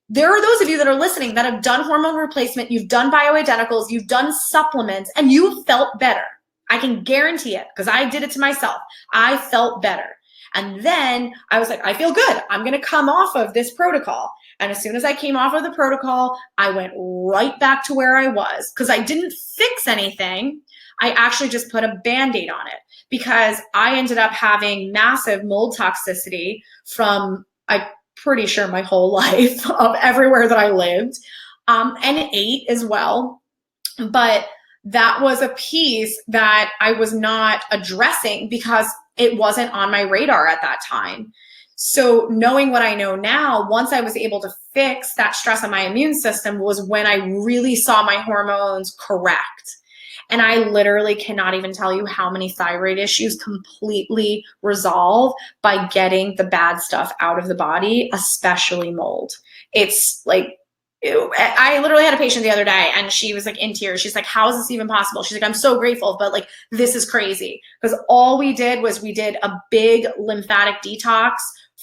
there are those of you that are listening that have done hormone replacement, you've done bioidenticals, you've done supplements, and you've felt better. I can guarantee it because I did it to myself. I felt better. And then I was like, I feel good. I'm going to come off of this protocol. And as soon as I came off of the protocol, I went right back to where I was because I didn't fix anything. I actually just put a Band-Aid on it because I ended up having massive mold toxicity from, I'm pretty sure, my whole life of everywhere that I lived, and ate as well. But that was a piece that I was not addressing because it wasn't on my radar at that time. So knowing what I know now, once I was able to fix that stress on my immune system was when I really saw my hormones correct. And I literally cannot even tell you how many thyroid issues completely resolve by getting the bad stuff out of the body, especially mold. It's like, I literally had a patient the other day and she was like in tears. She's like, how is this even possible? She's like, I'm so grateful, but like, this is crazy. Because all we did was we did a big lymphatic detox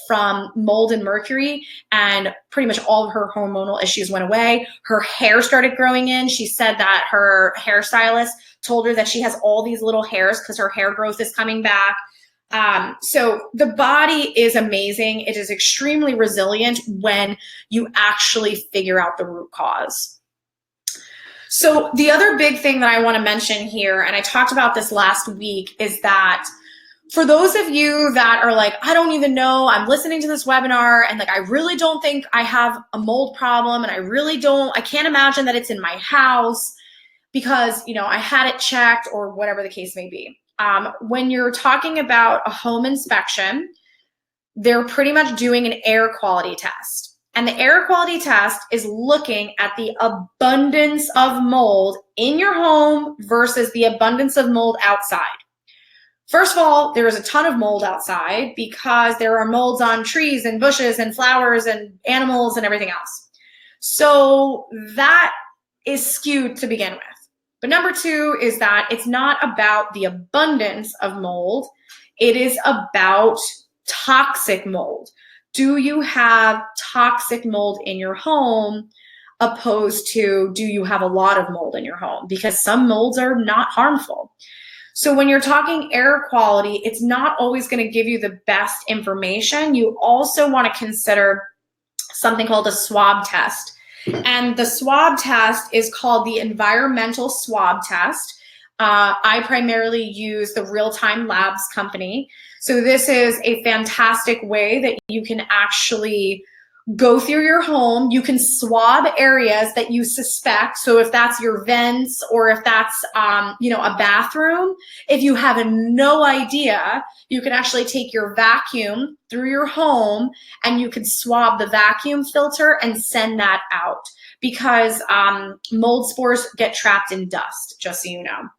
from mold and mercury, and pretty much all of her hormonal issues went away. Her hair started growing in. She said that her hairstylist told her that she has all these little hairs because her hair growth is coming back. So the body is amazing. It is extremely resilient when you actually figure out the root cause. So the other big thing that I want to mention here, and I talked about this last week, is that for those of you that are like, I don't even know, I'm listening to this webinar and like, I really don't think I have a mold problem, and I can't imagine that it's in my house because, you know, I had it checked or whatever the case may be. When you're talking about a home inspection, they're pretty much doing an air quality test. And the air quality test is looking at the abundance of mold in your home versus the abundance of mold outside. First of all, there is a ton of mold outside because there are molds on trees and bushes and flowers and animals and everything else. So that is skewed to begin with. But number two is that it's not about the abundance of mold. It is about toxic mold. Do you have toxic mold in your home opposed to do you have a lot of mold in your home? Because some molds are not harmful. So when you're talking air quality, it's not always going to give you the best information. You also want to consider something called a swab test. And the swab test is called the environmental swab test. I primarily use the Real-Time Labs company. So this is a fantastic way that you can actually go through your home. You can swab areas that you suspect. So if that's your vents or if that's, a bathroom, if you have no idea, you can actually take your vacuum through your home and you can swab the vacuum filter and send that out because mold spores get trapped in dust, just so you know.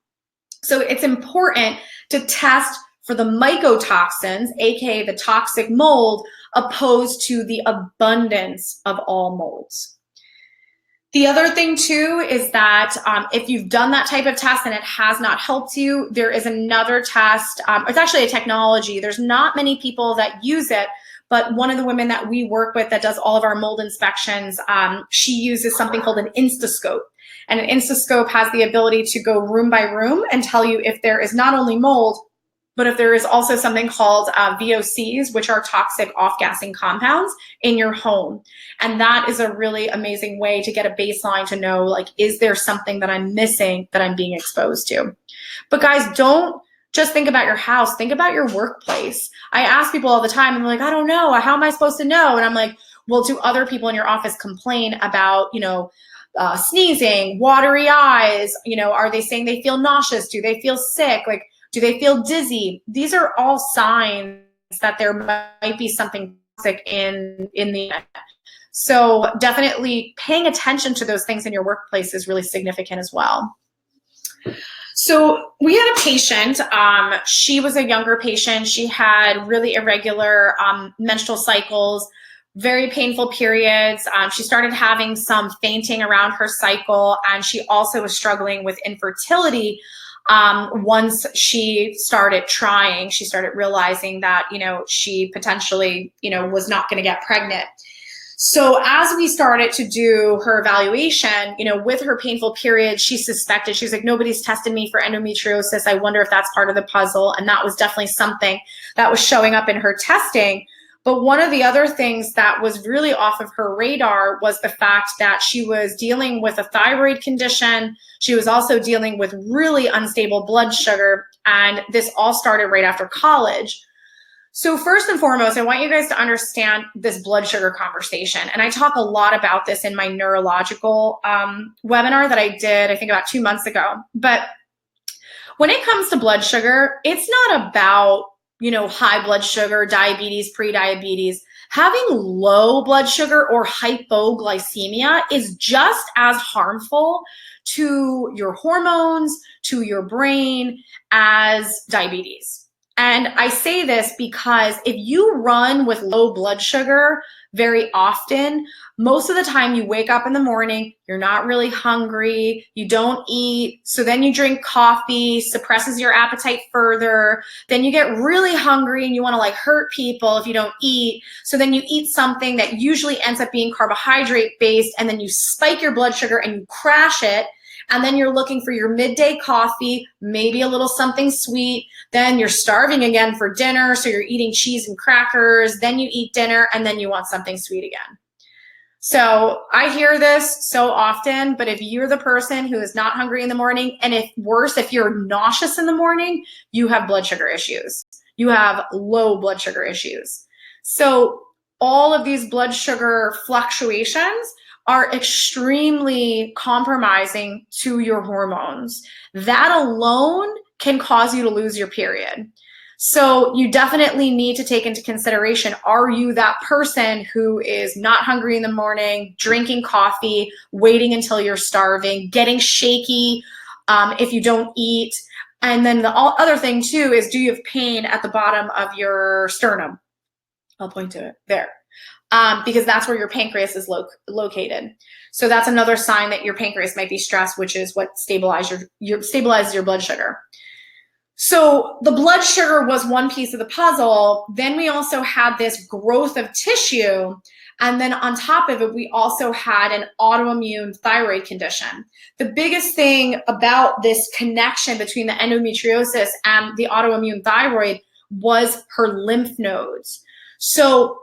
So it's important to test for the mycotoxins, aka the toxic mold, opposed to the abundance of all molds. The other thing too is that if you've done that type of test and it has not helped you, there is another test. It's actually a technology. There's not many people that use it, but one of the women that we work with that does all of our mold inspections, she uses something called an Instascope. And an Instascope has the ability to go room by room and tell you if there is not only mold, but if there is also something called VOCs, which are toxic off-gassing compounds in your home. And that is a really amazing way to get a baseline to know, like, is there something that I'm missing that I'm being exposed to? But guys, don't just think about your house, think about your workplace. I ask people all the time and they're like, I don't know, how am I supposed to know? And I'm like, well, do other people in your office complain about, sneezing, watery eyes? Are they saying they feel nauseous? Do they feel sick? Like, do they feel dizzy? These are all signs that there might be something toxic in the event. So definitely paying attention to those things in your workplace is really significant as well. So we had a patient, she was a younger patient. She had really irregular menstrual cycles, very painful periods. She started having some fainting around her cycle, and she also was struggling with infertility. Once she started trying, she started realizing that, she potentially, was not going to get pregnant. So as we started to do her evaluation, with her painful period, she suspected, she was like, nobody's tested me for endometriosis. I wonder if that's part of the puzzle. And that was definitely something that was showing up in her testing. But one of the other things that was really off of her radar was the fact that she was dealing with a thyroid condition. She was also dealing with really unstable blood sugar. And this all started right after college. So first and foremost, I want you guys to understand this blood sugar conversation. And I talk a lot about this in my neurological webinar that I did, I think about 2 months ago. But when it comes to blood sugar, it's not about, high blood sugar, diabetes, pre-diabetes. Having low blood sugar or hypoglycemia is just as harmful to your hormones, to your brain, as diabetes. And I say this because if you run with low blood sugar very often, most of the time you wake up in the morning, you're not really hungry, you don't eat, so then you drink coffee, suppresses your appetite further, then you get really hungry and you want to hurt people if you don't eat, so then you eat something that usually ends up being carbohydrate based, and then you spike your blood sugar and you crash it. And then you're looking for your midday coffee, maybe a little something sweet. Then you're starving again for dinner, so you're eating cheese and crackers. Then you eat dinner, and then you want something sweet again. So I hear this so often, but if you're the person who is not hungry in the morning, and if you're nauseous in the morning, you have blood sugar issues. You have low blood sugar issues. So all of these blood sugar fluctuations are extremely compromising to your hormones. That alone can cause you to lose your period. So you definitely need to take into consideration, are you that person who is not hungry in the morning, drinking coffee, waiting until you're starving, getting shaky if you don't eat? And then the other thing too is, do you have pain at the bottom of your sternum? I'll point to it there. Because that's where your pancreas is located. So that's another sign that your pancreas might be stressed, which is what stabilizes your blood sugar. So the blood sugar was one piece of the puzzle. Then we also had this growth of tissue. And then on top of it, we also had an autoimmune thyroid condition. The biggest thing about this connection between the endometriosis and the autoimmune thyroid was her lymph nodes. So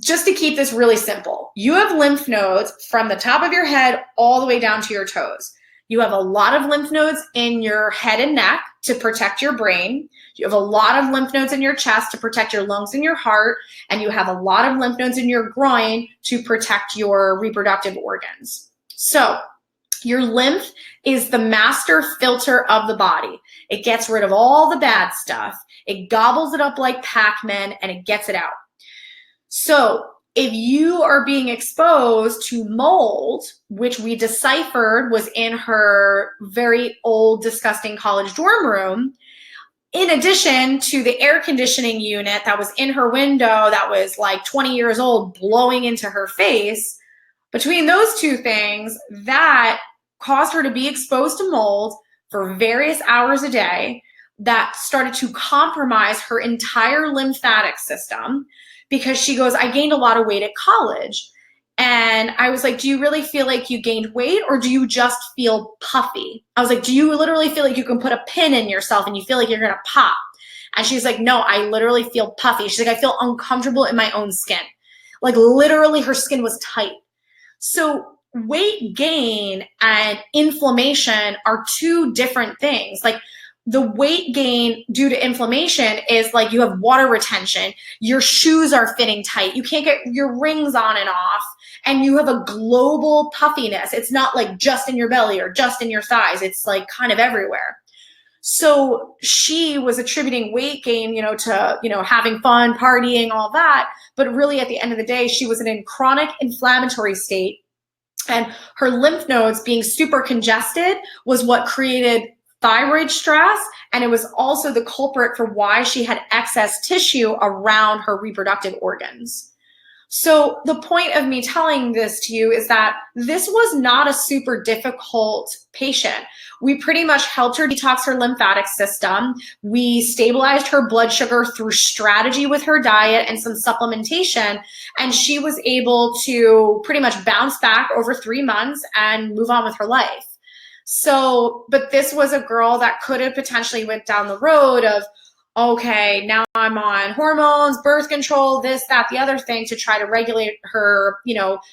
just to keep this really simple, you have lymph nodes from the top of your head all the way down to your toes. You have a lot of lymph nodes in your head and neck to protect your brain. You have a lot of lymph nodes in your chest to protect your lungs and your heart. And you have a lot of lymph nodes in your groin to protect your reproductive organs. So your lymph is the master filter of the body. It gets rid of all the bad stuff. It gobbles it up like Pac-Man and it gets it out. So if you are being exposed to mold, which we deciphered was in her very old, disgusting college dorm room, in addition to the air conditioning unit that was in her window that was 20 years old blowing into her face, between those two things, that caused her to be exposed to mold for various hours a day, that started to compromise her entire lymphatic system. Because she goes, I gained a lot of weight at college. And I was like, do you really feel like you gained weight, or do you just feel puffy? I was like, do you literally feel like you can put a pin in yourself and you feel like you're gonna pop? And she's like, no, I literally feel puffy. She's like, I feel uncomfortable in my own skin. Literally her skin was tight. So weight gain and inflammation are two different things. The weight gain due to inflammation is you have water retention, your shoes are fitting tight, you can't get your rings on and off, and you have a global puffiness. It's not just in your belly or just in your thighs, it's kind of everywhere. So she was attributing weight gain, to, having fun, partying, all that. But really at the end of the day, she was in a chronic inflammatory state, and her lymph nodes being super congested was what created thyroid stress, and it was also the culprit for why she had excess tissue around her reproductive organs. So the point of me telling this to you is that this was not a super difficult patient. We pretty much helped her detox her lymphatic system. We stabilized her blood sugar through strategy with her diet and some supplementation. And she was able to pretty much bounce back over 3 months and move on with her life. So, but this was a girl that could have potentially went down the road of, okay, now I'm on hormones, birth control, this, that, the other thing to try to regulate her,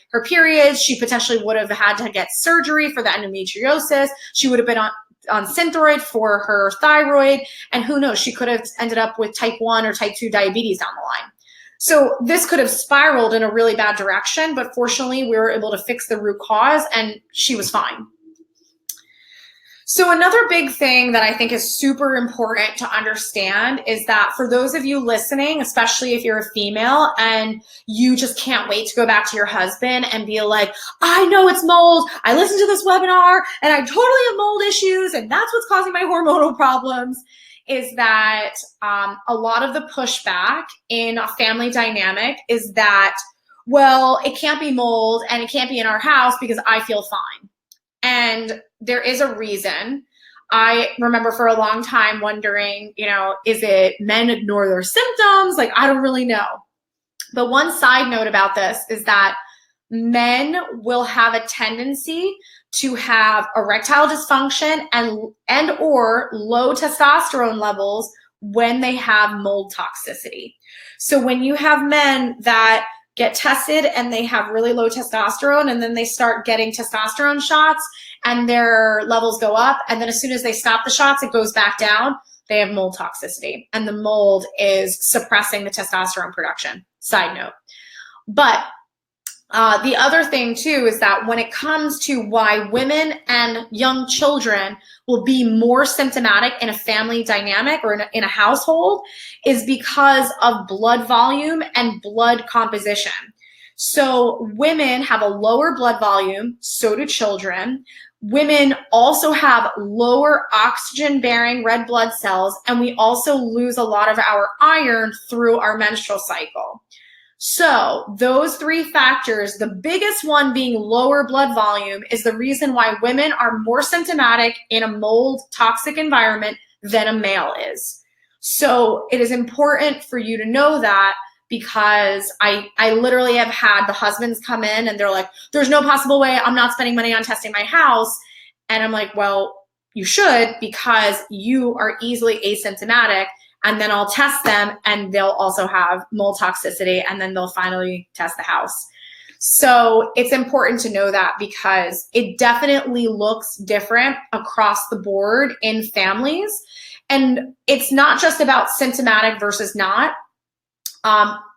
her periods. She potentially would have had to get surgery for the endometriosis. She would have been on Synthroid for her thyroid. And who knows, she could have ended up with type 1 or type 2 diabetes down the line. So this could have spiraled in a really bad direction, but fortunately we were able to fix the root cause and she was fine. So another big thing that I think is super important to understand is that for those of you listening, especially if you're a female and you just can't wait to go back to your husband and be like, I know it's mold. I listened to this webinar and I totally have mold issues and that's what's causing my hormonal problems, is that a lot of the pushback in a family dynamic is that, well, it can't be mold and it can't be in our house because I feel fine. And there is a reason. I remember for a long time wondering, is it men ignore their symptoms? Like, I don't really know. But one side note about this is that men will have a tendency to have erectile dysfunction and or low testosterone levels when they have mold toxicity. So when you have men that get tested and they have really low testosterone and then they start getting testosterone shots and their levels go up, and then as soon as they stop the shots, it goes back down, they have mold toxicity. And the mold is suppressing the testosterone production, side note. But the other thing too is that when it comes to why women and young children will be more symptomatic in a family dynamic or in a household is because of blood volume and blood composition. So women have a lower blood volume, so do children. Women also have lower oxygen-bearing red blood cells, and we also lose a lot of our iron through our menstrual cycle. So those 3 factors, the biggest one being lower blood volume, is the reason why women are more symptomatic in a mold toxic environment than a male is. So it is important for you to know that, because I literally have had the husbands come in and they're like, there's no possible way I'm not spending money on testing my house. And I'm like, well, you should, because you are easily asymptomatic. And then I'll test them and they'll also have mold toxicity, and then they'll finally test the house. So it's important to know that, because it definitely looks different across the board in families. And it's not just about symptomatic versus not.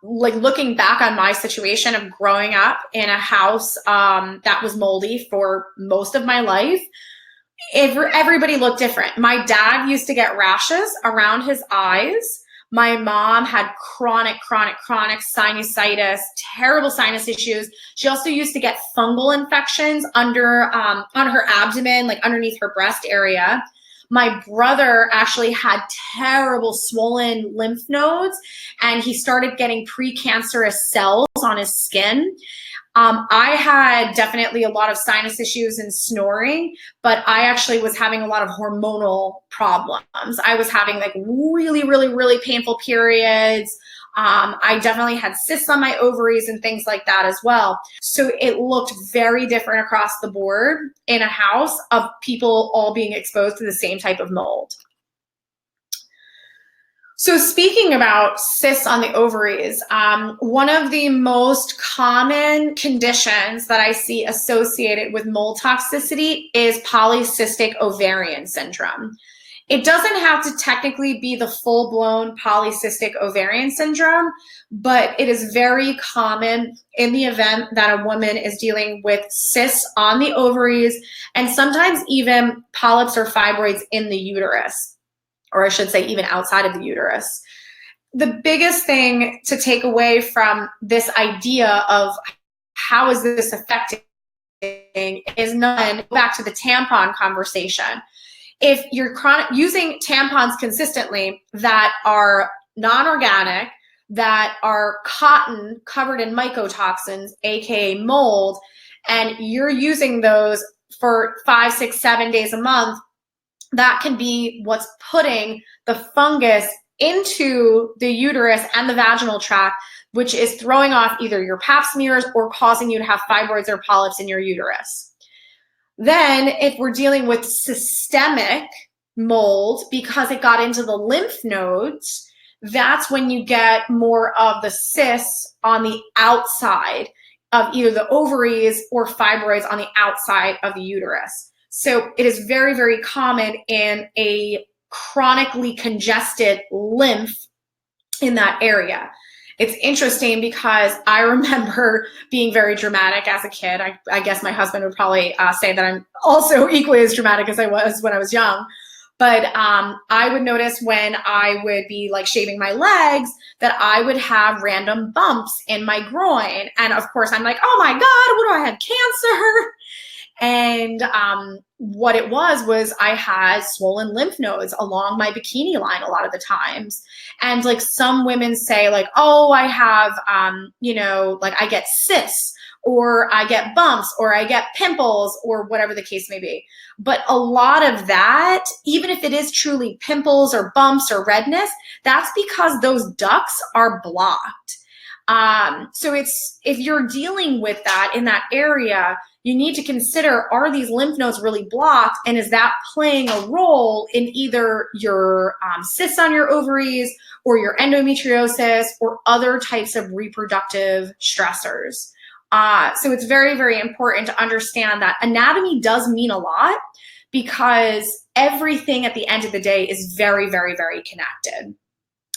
Like looking back on my situation of growing up in a house that was moldy for most of my life, everybody looked different. My dad used to get rashes around his eyes. My mom had chronic sinusitis, terrible sinus issues. She also used to get fungal infections on her abdomen, like underneath her breast area. My brother actually had terrible swollen lymph nodes, and he started getting precancerous cells on his skin. I had definitely a lot of sinus issues and snoring, but I actually was having a lot of hormonal problems. I was having like really painful periods. I definitely had cysts on my ovaries and things like that as well. So it looked very different across the board in a house of people all being exposed to the same type of mold. So speaking about cysts on the ovaries, one of the most common conditions that I see associated with mold toxicity is polycystic ovarian syndrome. It doesn't have to technically be the full-blown polycystic ovarian syndrome, but it is very common in the event that a woman is dealing with cysts on the ovaries, and sometimes even polyps or fibroids in the uterus, or I should say even outside of the uterus. The biggest thing to take away from this idea of how is this affecting is none, back to the tampon conversation. If you're using tampons consistently that are non-organic, that are cotton covered in mycotoxins, aka mold, and you're using those for 5, 6, 7 days a month, that can be what's putting the fungus into the uterus and the vaginal tract, which is throwing off either your pap smears or causing you to have fibroids or polyps in your uterus. Then if we're dealing with systemic mold because it got into the lymph nodes, that's when you get more of the cysts on the outside of either the ovaries or fibroids on the outside of the uterus. So it is very, very common in a chronically congested lymph in that area. It's interesting because I remember being very dramatic as a kid. I guess my husband would probably say that I'm also equally as dramatic as I was when I was young. But I would notice when I would be like shaving my legs that I would have random bumps in my groin. And of course, I'm like, oh my God, what do I have, cancer? And what it was I had swollen lymph nodes along my bikini line a lot of the times. And like some women say like, oh, I have, like I get cysts or I get bumps or I get pimples or whatever the case may be. But a lot of that, even if it is truly pimples or bumps or redness, that's because those ducts are blocked. So if you're dealing with that in that area, you need to consider, are these lymph nodes really blocked? And is that playing a role in either your cysts on your ovaries or your endometriosis or other types of reproductive stressors? So it's very, very important to understand that anatomy does mean a lot because everything at the end of the day is very, very, very connected.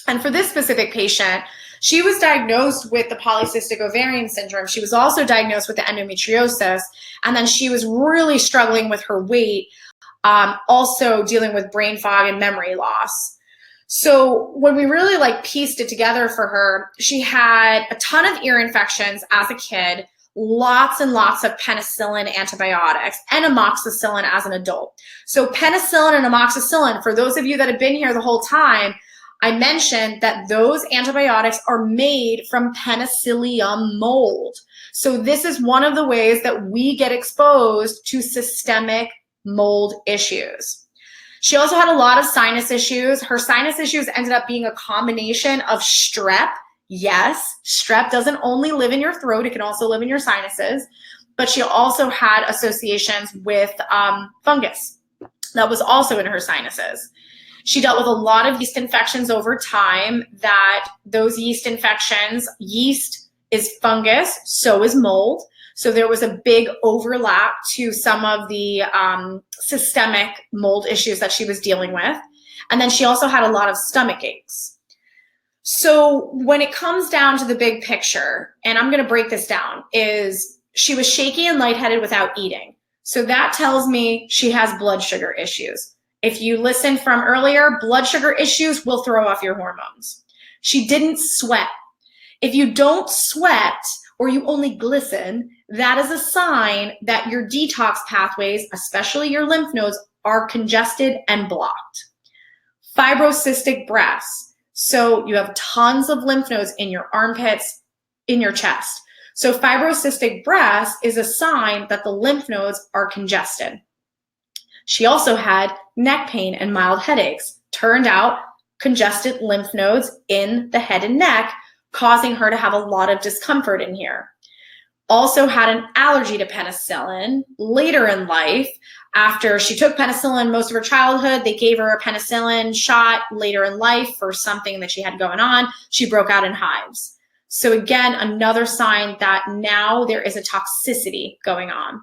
And for this specific patient, she was diagnosed with the polycystic ovarian syndrome. She was also diagnosed with the endometriosis. And then she was really struggling with her weight, also dealing with brain fog and memory loss. So when we really like pieced it together for her, she had a ton of ear infections as a kid, lots and lots of penicillin antibiotics, and amoxicillin as an adult. So penicillin and amoxicillin, for those of you that have been here the whole time, I mentioned that those antibiotics are made from penicillium mold. So this is one of the ways that we get exposed to systemic mold issues. She also had a lot of sinus issues. Her sinus issues ended up being a combination of strep. Yes, strep doesn't only live in your throat, it can also live in your sinuses, but she also had associations with fungus that was also in her sinuses. She dealt with a lot of yeast infections over time. That those yeast infections, yeast is fungus, so is mold. So there was a big overlap to some of the systemic mold issues that she was dealing with. And then she also had a lot of stomach aches. So when it comes down to the big picture, and I'm going to break this down, is she was shaky and lightheaded without eating. So that tells me she has blood sugar issues. If you listen from earlier, blood sugar issues will throw off your hormones. She didn't sweat. If you don't sweat or you only glisten, that is a sign that your detox pathways, especially your lymph nodes, are congested and blocked. Fibrocystic breasts. So you have tons of lymph nodes in your armpits, in your chest. So fibrocystic breast is a sign that the lymph nodes are congested. She also had neck pain and mild headaches. Turned out congested lymph nodes in the head and neck, causing her to have a lot of discomfort in here. Also had an allergy to penicillin later in life. After she took penicillin most of her childhood, they gave her a penicillin shot later in life for something that she had going on. She broke out in hives. So again, another sign that now there is a toxicity going on.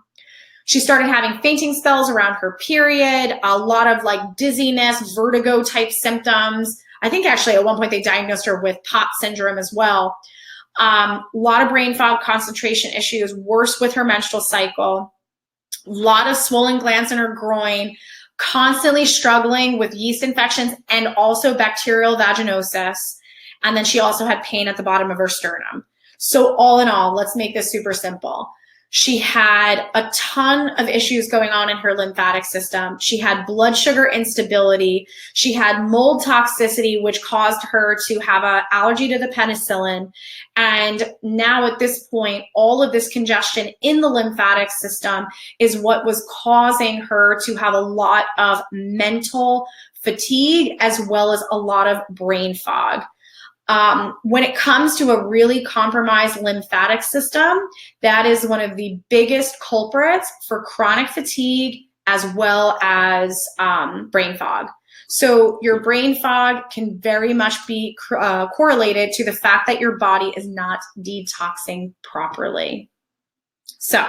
She started having fainting spells around her period, a lot of like dizziness, vertigo type symptoms. I think actually at one point they diagnosed her with POTS syndrome as well. A lot of brain fog, concentration issues, worse with her menstrual cycle, a lot of swollen glands in her groin, constantly struggling with yeast infections and also bacterial vaginosis. And then she also had pain at the bottom of her sternum. So all in all, let's make this super simple. She had a ton of issues going on in her lymphatic system. She had blood sugar instability. She had mold toxicity, which caused her to have an allergy to the penicillin. And now at this point, all of this congestion in the lymphatic system is what was causing her to have a lot of mental fatigue as well as a lot of brain fog. When it comes to a really compromised lymphatic system, that is one of the biggest culprits for chronic fatigue as well as brain fog. So your brain fog can very much be correlated to the fact that your body is not detoxing properly. So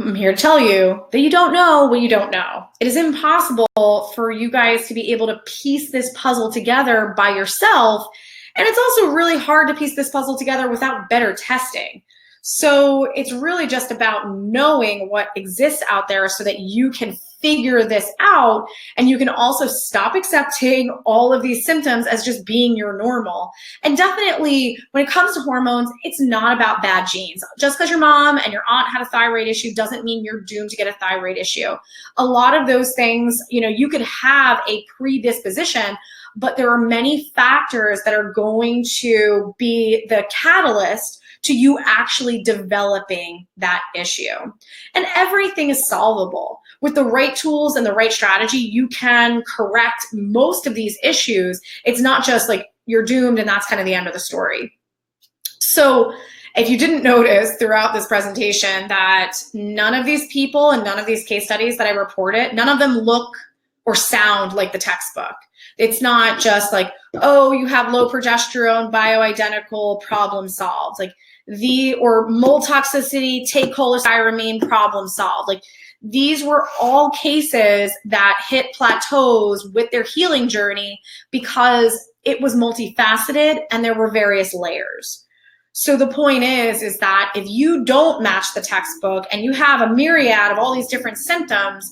I'm here to tell you that you don't know what you don't know. It is impossible for you guys to be able to piece this puzzle together by yourself. And it's also really hard to piece this puzzle together without better testing. So it's really just about knowing what exists out there so that you can figure this out, and you can also stop accepting all of these symptoms as just being your normal. And definitely when it comes to hormones, it's not about bad genes. Just because your mom and your aunt had a thyroid issue doesn't mean you're doomed to get a thyroid issue. A lot of those things, you could have a predisposition, but there are many factors that are going to be the catalyst to you actually developing that issue. And everything is solvable. With the right tools and the right strategy, you can correct most of these issues. It's not just like you're doomed and that's kind of the end of the story. So if you didn't notice throughout this presentation that none of these people and none of these case studies that I reported, none of them look or sound like the textbook. It's not just like, oh, you have low progesterone, bioidentical, problem solved. Or mold toxicity, take cholestyramine, problem solved. These were all cases that hit plateaus with their healing journey because it was multifaceted and there were various layers. So the point is that if you don't match the textbook and you have a myriad of all these different symptoms,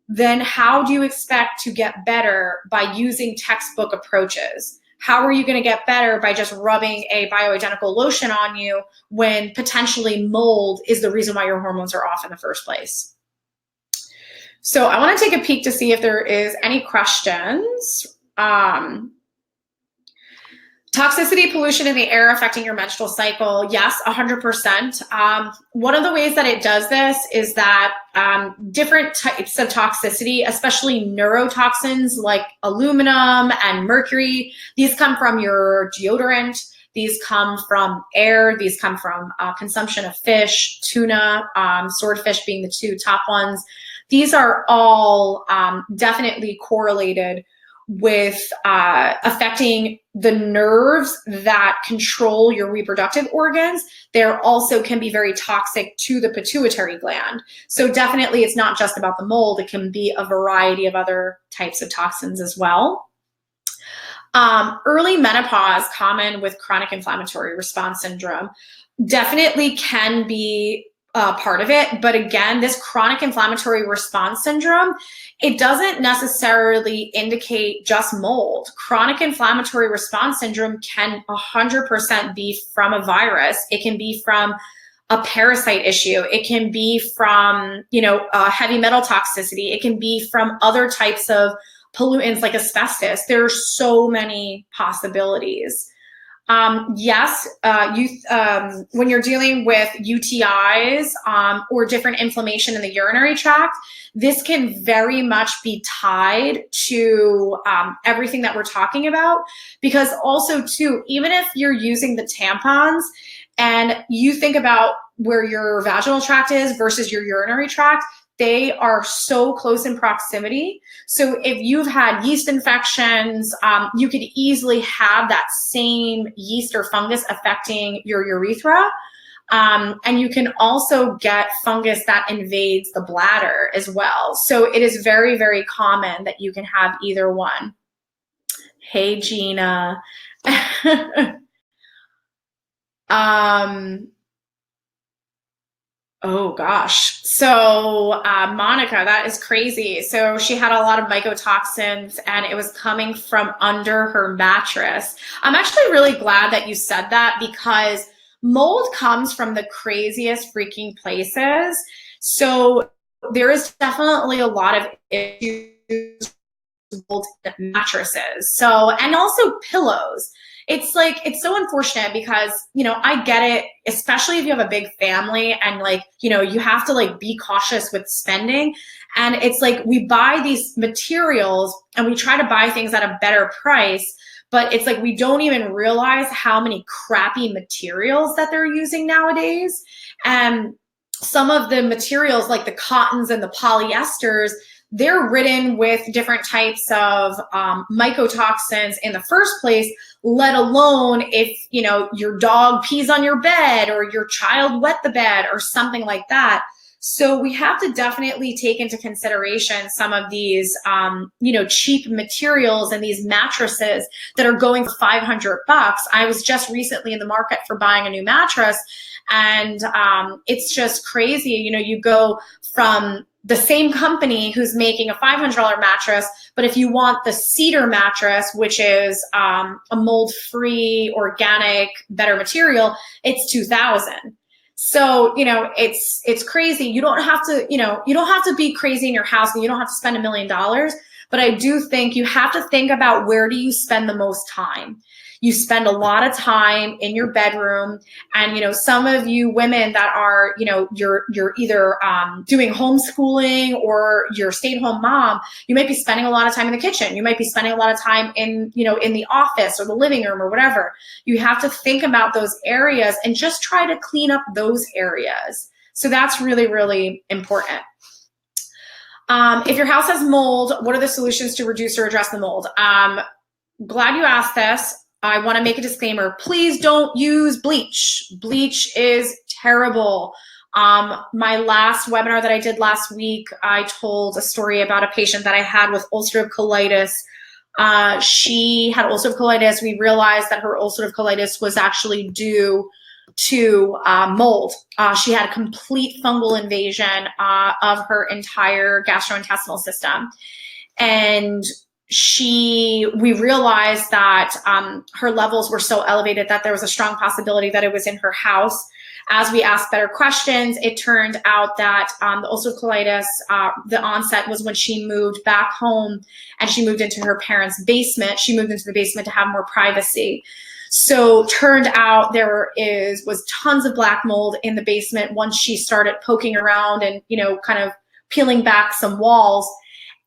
then how do you expect to get better by using textbook approaches? How are you going to get better by just rubbing a bioidentical lotion on you when potentially mold is the reason why your hormones are off in the first place? So I want to take a peek to see if there is any questions. Toxicity, pollution in the air affecting your menstrual cycle. Yes, 100%. One of the ways that it does this is that different types of toxicity, especially neurotoxins like aluminum and mercury, these come from your deodorant. These come from air. These come from consumption of fish, tuna, swordfish being the two top ones. These are all definitely correlated with affecting the nerves that control your reproductive organs. There also can be very toxic to the pituitary gland. So definitely it's not just about the mold. It can be a variety of other types of toxins as well. Early menopause, common with chronic inflammatory response syndrome, definitely can be part of it. But again, this chronic inflammatory response syndrome, it doesn't necessarily indicate just mold. Chronic inflammatory response syndrome can 100% be from a virus. It can be from a parasite issue. It can be from, heavy metal toxicity. It can be from other types of pollutants like asbestos. There are so many possibilities. Yes, when you're dealing with UTIs or different inflammation in the urinary tract, this can very much be tied to everything that we're talking about. Because also too, even if you're using the tampons and you think about where your vaginal tract is versus your urinary tract, they are so close in proximity. So if you've had yeast infections, you could easily have that same yeast or fungus affecting your urethra. And you can also get fungus that invades the bladder as well. So it is very, very common that you can have either one. Hey, Gina. Oh gosh. So Monica, that is crazy. So she had a lot of mycotoxins and it was coming from under her mattress. I'm actually really glad that you said that, because mold comes from the craziest freaking places. So there is definitely a lot of issues with mattresses. So, and also pillows. It's like, it's so unfortunate because, you know, I get it, especially if you have a big family and like, you know, you have to like be cautious with spending. And it's like, we buy these materials and we try to buy things at a better price, but it's like, we don't even realize how many crappy materials that they're using nowadays. And some of the materials like the cottons and the polyesters, they're ridden with different types of mycotoxins in the first place, let alone if, you know, your dog pees on your bed or your child wet the bed or something like that. So we have to definitely take into consideration some of these, you know, cheap materials and these mattresses that are going for $500. I was just recently in the market for buying a new mattress, and it's just crazy. You know, you go from the same company who's making a $500 mattress, but if you want the cedar mattress, which is a mold-free, organic, better material, it's $2,000. So, you know, it's crazy. You don't have to, you know, you don't have to be crazy in your house and you don't have to spend $1 million, but I do think you have to think about, where do you spend the most time? You spend a lot of time in your bedroom, and, you know, some of you women that are, you know, you're either doing homeschooling or you're a stay-at-home mom, you might be spending a lot of time in the kitchen. You might be spending a lot of time in, you know, in the office or the living room or whatever. You have to think about those areas and just try to clean up those areas. So that's really, really important. If your house has mold, what are the solutions to reduce or address the mold? Glad you asked this. I want to make a disclaimer. Please don't use bleach. Bleach is terrible. My last webinar that I did last week, I told a story about a patient that I had with ulcerative colitis. She had ulcerative colitis. We realized that her ulcerative colitis was actually due to mold. She had a complete fungal invasion of her entire gastrointestinal system. And we realized that her levels were so elevated that there was a strong possibility that it was in her house. As we asked better questions, it turned out that the ulcerative colitis, the onset was when she moved back home and she moved into her parents' basement. She moved into the basement to have more privacy. So turned out there was tons of black mold in the basement once she started poking around and, you know, kind of peeling back some walls.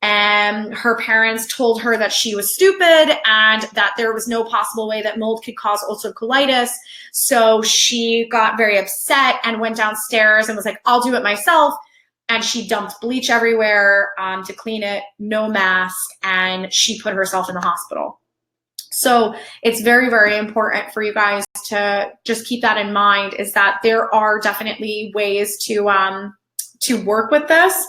And her parents told her that she was stupid and that there was no possible way that mold could cause ulcerative colitis. So she got very upset and went downstairs and was like, I'll do it myself. And she dumped bleach everywhere to clean it, no mask, and she put herself in the hospital. So it's very, very important for you guys to just keep that in mind, is that there are definitely ways to work with this.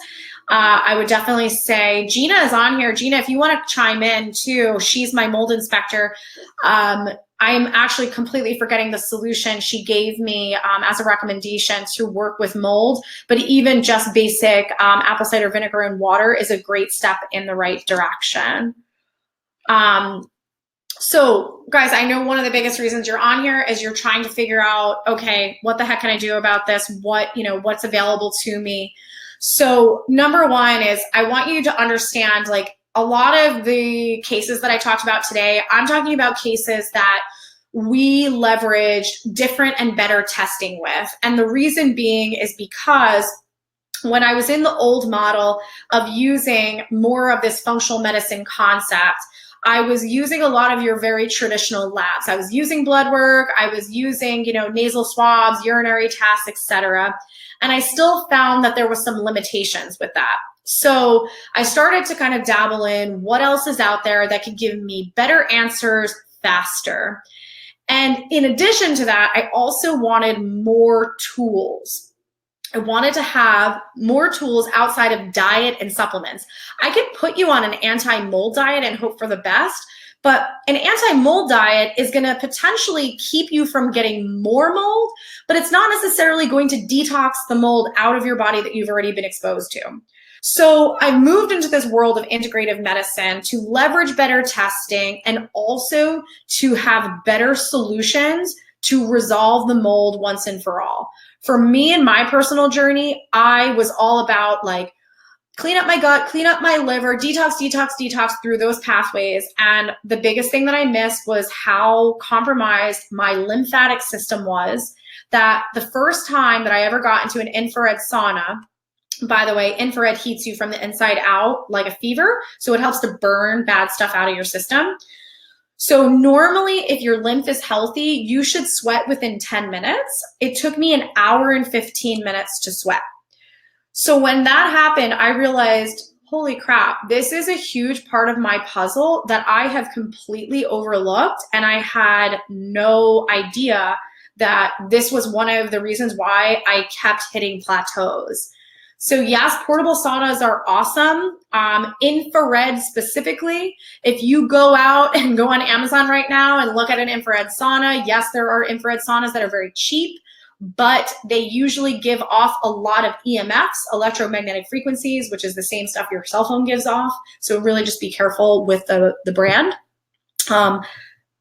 I would definitely say, Gina is on here. Gina, if you want to chime in too, she's my mold inspector. I'm actually completely forgetting the solution she gave me as a recommendation to work with mold, but even just basic apple cider vinegar and water is a great step in the right direction. So guys, I know one of the biggest reasons you're on here is you're trying to figure out, okay, what the heck can I do about this? What's available to me? So number one is, I want you to understand, like, a lot of the cases that I talked about today, I'm talking about cases that we leverage different and better testing with. And the reason being is because when I was in the old model of using more of this functional medicine concept, I was using a lot of your very traditional labs. I was using blood work, I was using, nasal swabs, urinary tests, etc. And I still found that there was some limitations with that. So I started to kind of dabble in what else is out there that could give me better answers faster. And in addition to that, I also wanted more tools. I wanted to have more tools outside of diet and supplements. I could put you on an anti-mold diet and hope for the best, but an anti-mold diet is going to potentially keep you from getting more mold, but it's not necessarily going to detox the mold out of your body that you've already been exposed to. So I've moved into this world of integrative medicine to leverage better testing and also to have better solutions to resolve the mold once and for all. For me and my personal journey, I was all about like, clean up my gut, clean up my liver, detox, detox, detox through those pathways. And the biggest thing that I missed was how compromised my lymphatic system was. That the first time that I ever got into an infrared sauna, by the way, infrared heats you from the inside out like a fever. So it helps to burn bad stuff out of your system. So normally if your lymph is healthy, you should sweat within 10 minutes. It took me an hour and 15 minutes to sweat. So when that happened, I realized, holy crap, this is a huge part of my puzzle that I have completely overlooked. And I had no idea that this was one of the reasons why I kept hitting plateaus. So yes, portable saunas are awesome. Infrared specifically, if you go out and go on Amazon right now and look at an infrared sauna, yes, there are infrared saunas that are very cheap, but they usually give off a lot of EMFs, electromagnetic frequencies, which is the same stuff your cell phone gives off. So really just be careful with the brand.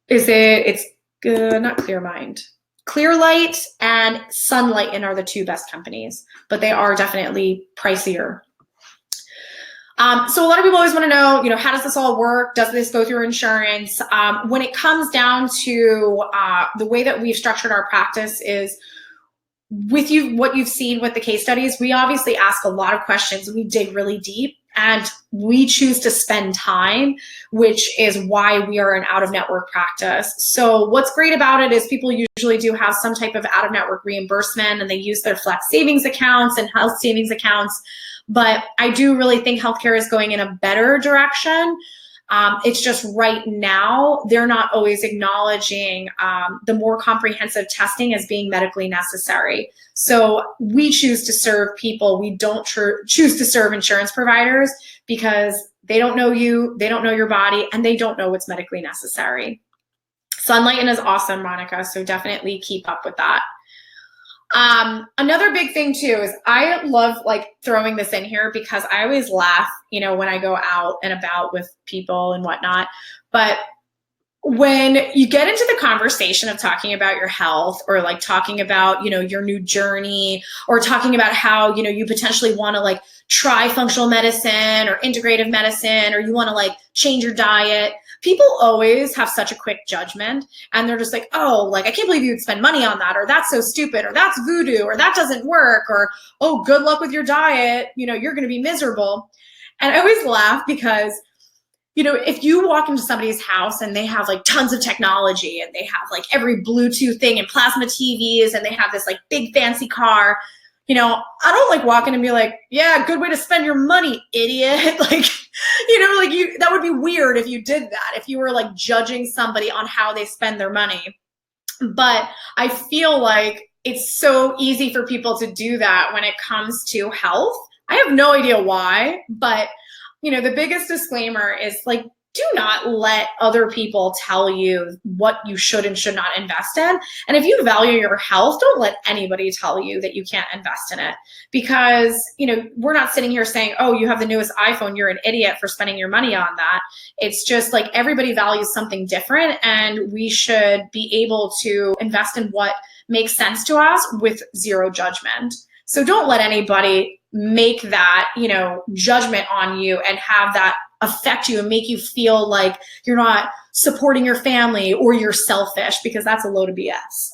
It's not Clearmind. Clearlight and Sunlighten are the two best companies, but they are definitely pricier. So a lot of people always want to know, how does this all work? Does this go through insurance? When it comes down to the way that we've structured our practice is, with what you've seen with the case studies, we obviously ask a lot of questions. We dig really deep and we choose to spend time, which is why we are an out-of-network practice. So what's great about it is people usually do have some type of out-of-network reimbursement and they use their flex savings accounts and health savings accounts. But I do really think healthcare is going in a better direction. It's just right now, they're not always acknowledging the more comprehensive testing as being medically necessary. So we choose to serve people. We don't choose to serve insurance providers because they don't know you, they don't know your body, and they don't know what's medically necessary. Sunlighten is awesome, Monica, so definitely keep up with that. Another big thing too is I love like throwing this in here because I always laugh, when I go out and about with people and whatnot. But when you get into the conversation of talking about your health or like talking about, your new journey or talking about how, you potentially want to like try functional medicine or integrative medicine, or you want to like change your diet, people always have such a quick judgment and they're just like, oh, like, I can't believe you would spend money on that, or that's so stupid, or that's voodoo, or that doesn't work, or, oh, good luck with your diet. You're going to be miserable. And I always laugh because, if you walk into somebody's house and they have like tons of technology and they have like every Bluetooth thing and plasma TVs and they have this like big fancy car, I don't like walk in and be like, yeah, good way to spend your money, idiot. Like, that would be weird if you did that, if you were like judging somebody on how they spend their money. But I feel like it's so easy for people to do that when it comes to health. I have no idea why, but the biggest disclaimer is like, do not let other people tell you what you should and should not invest in. And if you value your health, don't let anybody tell you that you can't invest in it. Because, we're not sitting here saying, oh, you have the newest iPhone, you're an idiot for spending your money on that. It's just like everybody values something different, and we should be able to invest in what makes sense to us with zero judgment. So don't let anybody make that, judgment on you and have that affect you and make you feel like you're not supporting your family or you're selfish, because that's a load of BS.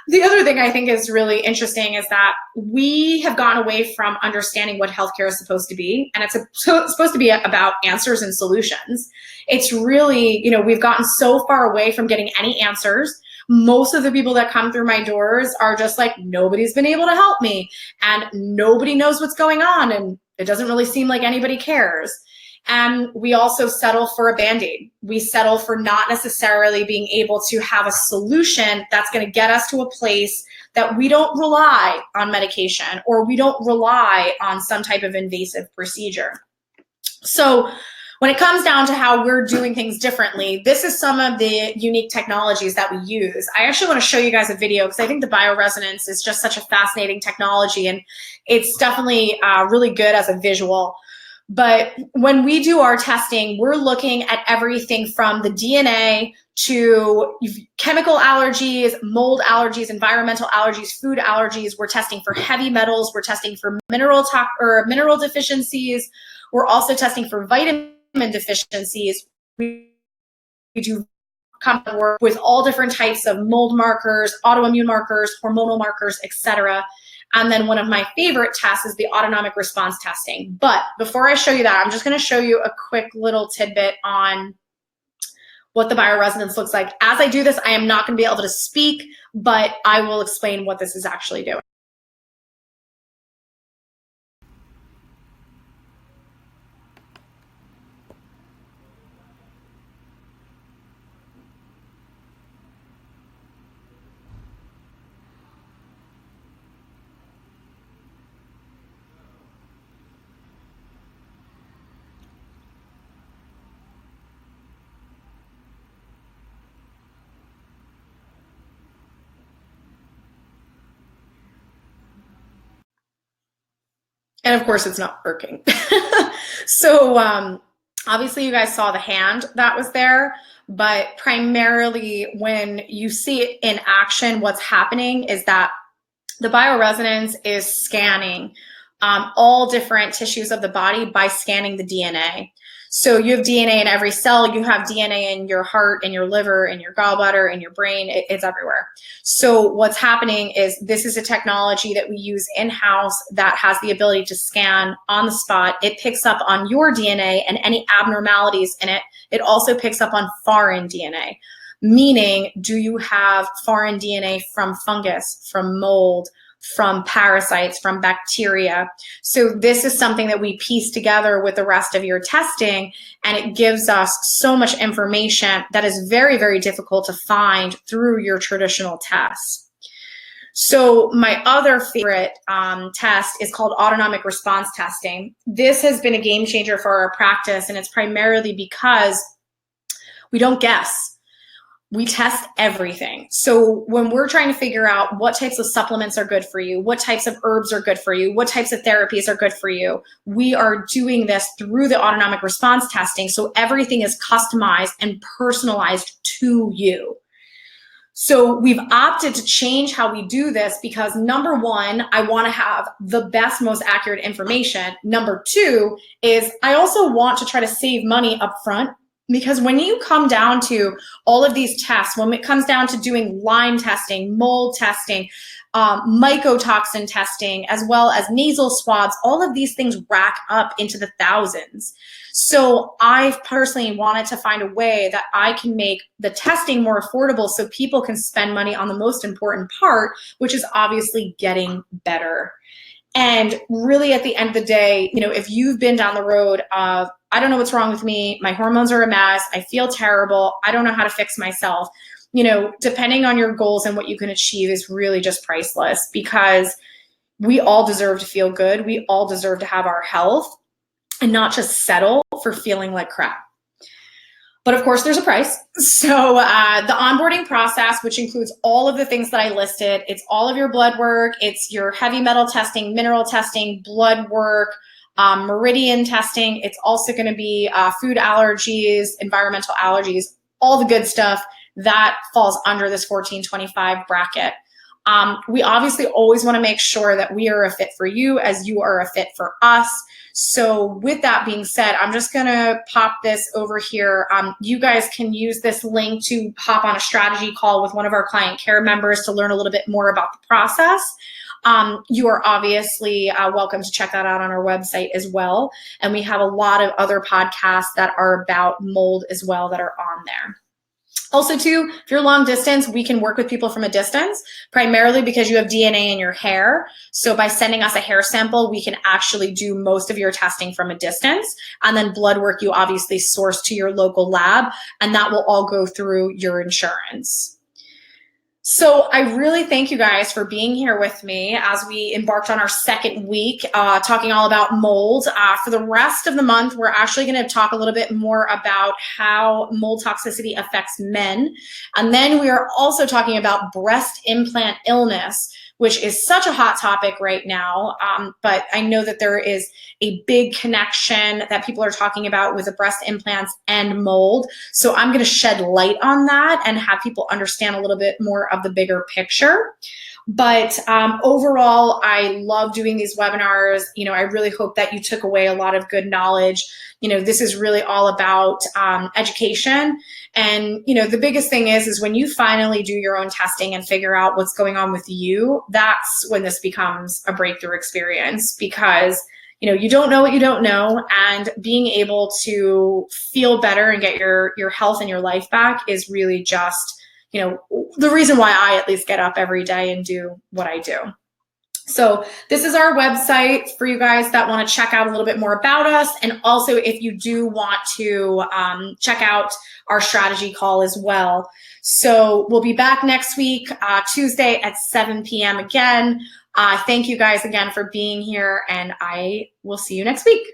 The other thing I think is really interesting is that we have gone away from understanding what healthcare is supposed to be. And it's supposed to be about answers and solutions. It's really, we've gotten so far away from getting any answers. Most of the people that come through my doors are just like, nobody's been able to help me and nobody knows what's going on. And it doesn't really seem like anybody cares. And we also settle for a Band-Aid. We settle for not necessarily being able to have a solution that's going to get us to a place that we don't rely on medication or we don't rely on some type of invasive procedure. So when it comes down to how we're doing things differently, this is some of the unique technologies that we use. I actually want to show you guys a video because I think the bioresonance is just such a fascinating technology, and it's definitely really good as a visual. But when we do our testing, we're looking at everything from the DNA to chemical allergies, mold allergies, environmental allergies, food allergies. We're testing for heavy metals. We're testing for mineral deficiencies. We're also testing for vitamin deficiencies. We do work with all different types of mold markers, autoimmune markers, hormonal markers, etc. And then one of my favorite tests is the autonomic response testing. But before I show you that, I'm just going to show you a quick little tidbit on what the bioresonance looks like. As I do this, I am not going to be able to speak, but I will explain what this is actually doing. And of course, it's not working. So obviously, you guys saw the hand that was there, but primarily when you see it in action, what's happening is that the bioresonance is scanning all different tissues of the body by scanning the DNA. So you have DNA in every cell. You have DNA in your heart, in your liver, in your gallbladder, in your brain. It's everywhere. So what's happening is this is a technology that we use in-house that has the ability to scan on the spot. It picks up on your DNA and any abnormalities in it. It also picks up on foreign DNA, meaning do you have foreign DNA from fungus, from mold, from parasites, from bacteria. So this is something that we piece together with the rest of your testing, and it gives us so much information that is very, very difficult to find through your traditional tests. So my other favorite test is called autonomic response testing. This has been a game changer for our practice, and it's primarily because we don't guess. We test everything. So when we're trying to figure out what types of supplements are good for you, what types of herbs are good for you, what types of therapies are good for you, we are doing this through the autonomic response testing. So everything is customized and personalized to you. So we've opted to change how we do this because number one, I want to have the best, most accurate information. Number two is I also want to try to save money up front. Because when you come down to all of these tests, when it comes down to doing Lyme testing, mold testing, mycotoxin testing, as well as nasal swabs, all of these things rack up into the thousands. So I've personally wanted to find a way that I can make the testing more affordable so people can spend money on the most important part, which is obviously getting better. And really at the end of the day, you know, if you've been down the road of, I don't know what's wrong with me, my hormones are a mess, I feel terrible, I don't know how to fix myself, you know, depending on your goals and what you can achieve is really just priceless because we all deserve to feel good. We all deserve to have our health and not just settle for feeling like crap. But of course, there's a price. So the onboarding process, which includes all of the things that I listed, it's all of your blood work, it's your heavy metal testing, mineral testing, blood work, meridian testing. It's also going to be food allergies, environmental allergies, all the good stuff that falls under this 1425 bracket. We obviously always want to make sure that we are a fit for you as you are a fit for us. So with that being said, I'm just going to pop this over here. You guys can use this link to hop on a strategy call with one of our client care members to learn a little bit more about the process. You are obviously welcome to check that out on our website as well. And we have a lot of other podcasts that are about mold as well that are on there. Also too, if you're long distance, we can work with people from a distance, primarily because you have DNA in your hair. So by sending us a hair sample, we can actually do most of your testing from a distance. And then blood work, you obviously source to your local lab, and that will all go through your insurance. So I really thank you guys for being here with me as we embarked on our second week, talking all about mold. For the rest of the month, we're actually going to talk a little bit more about how mold toxicity affects men. And then we are also talking about breast implant illness, which is such a hot topic right now. But I know that there is a big connection that people are talking about with the breast implants and mold. So I'm going to shed light on that and have people understand a little bit more of the bigger picture. But overall, I love doing these webinars. I really hope that you took away a lot of good knowledge. This is really all about education. And, the biggest thing is when you finally do your own testing and figure out what's going on with you, that's when this becomes a breakthrough experience, because you don't know what you don't know, and being able to feel better and get your health and your life back is really just the reason why I at least get up every day and do what I do. So this is our website for you guys that want to check out a little bit more about us. And also if you do want to check out our strategy call as well. So we'll be back next week, Tuesday at 7 p.m. again. Thank you guys again for being here, and I will see you next week.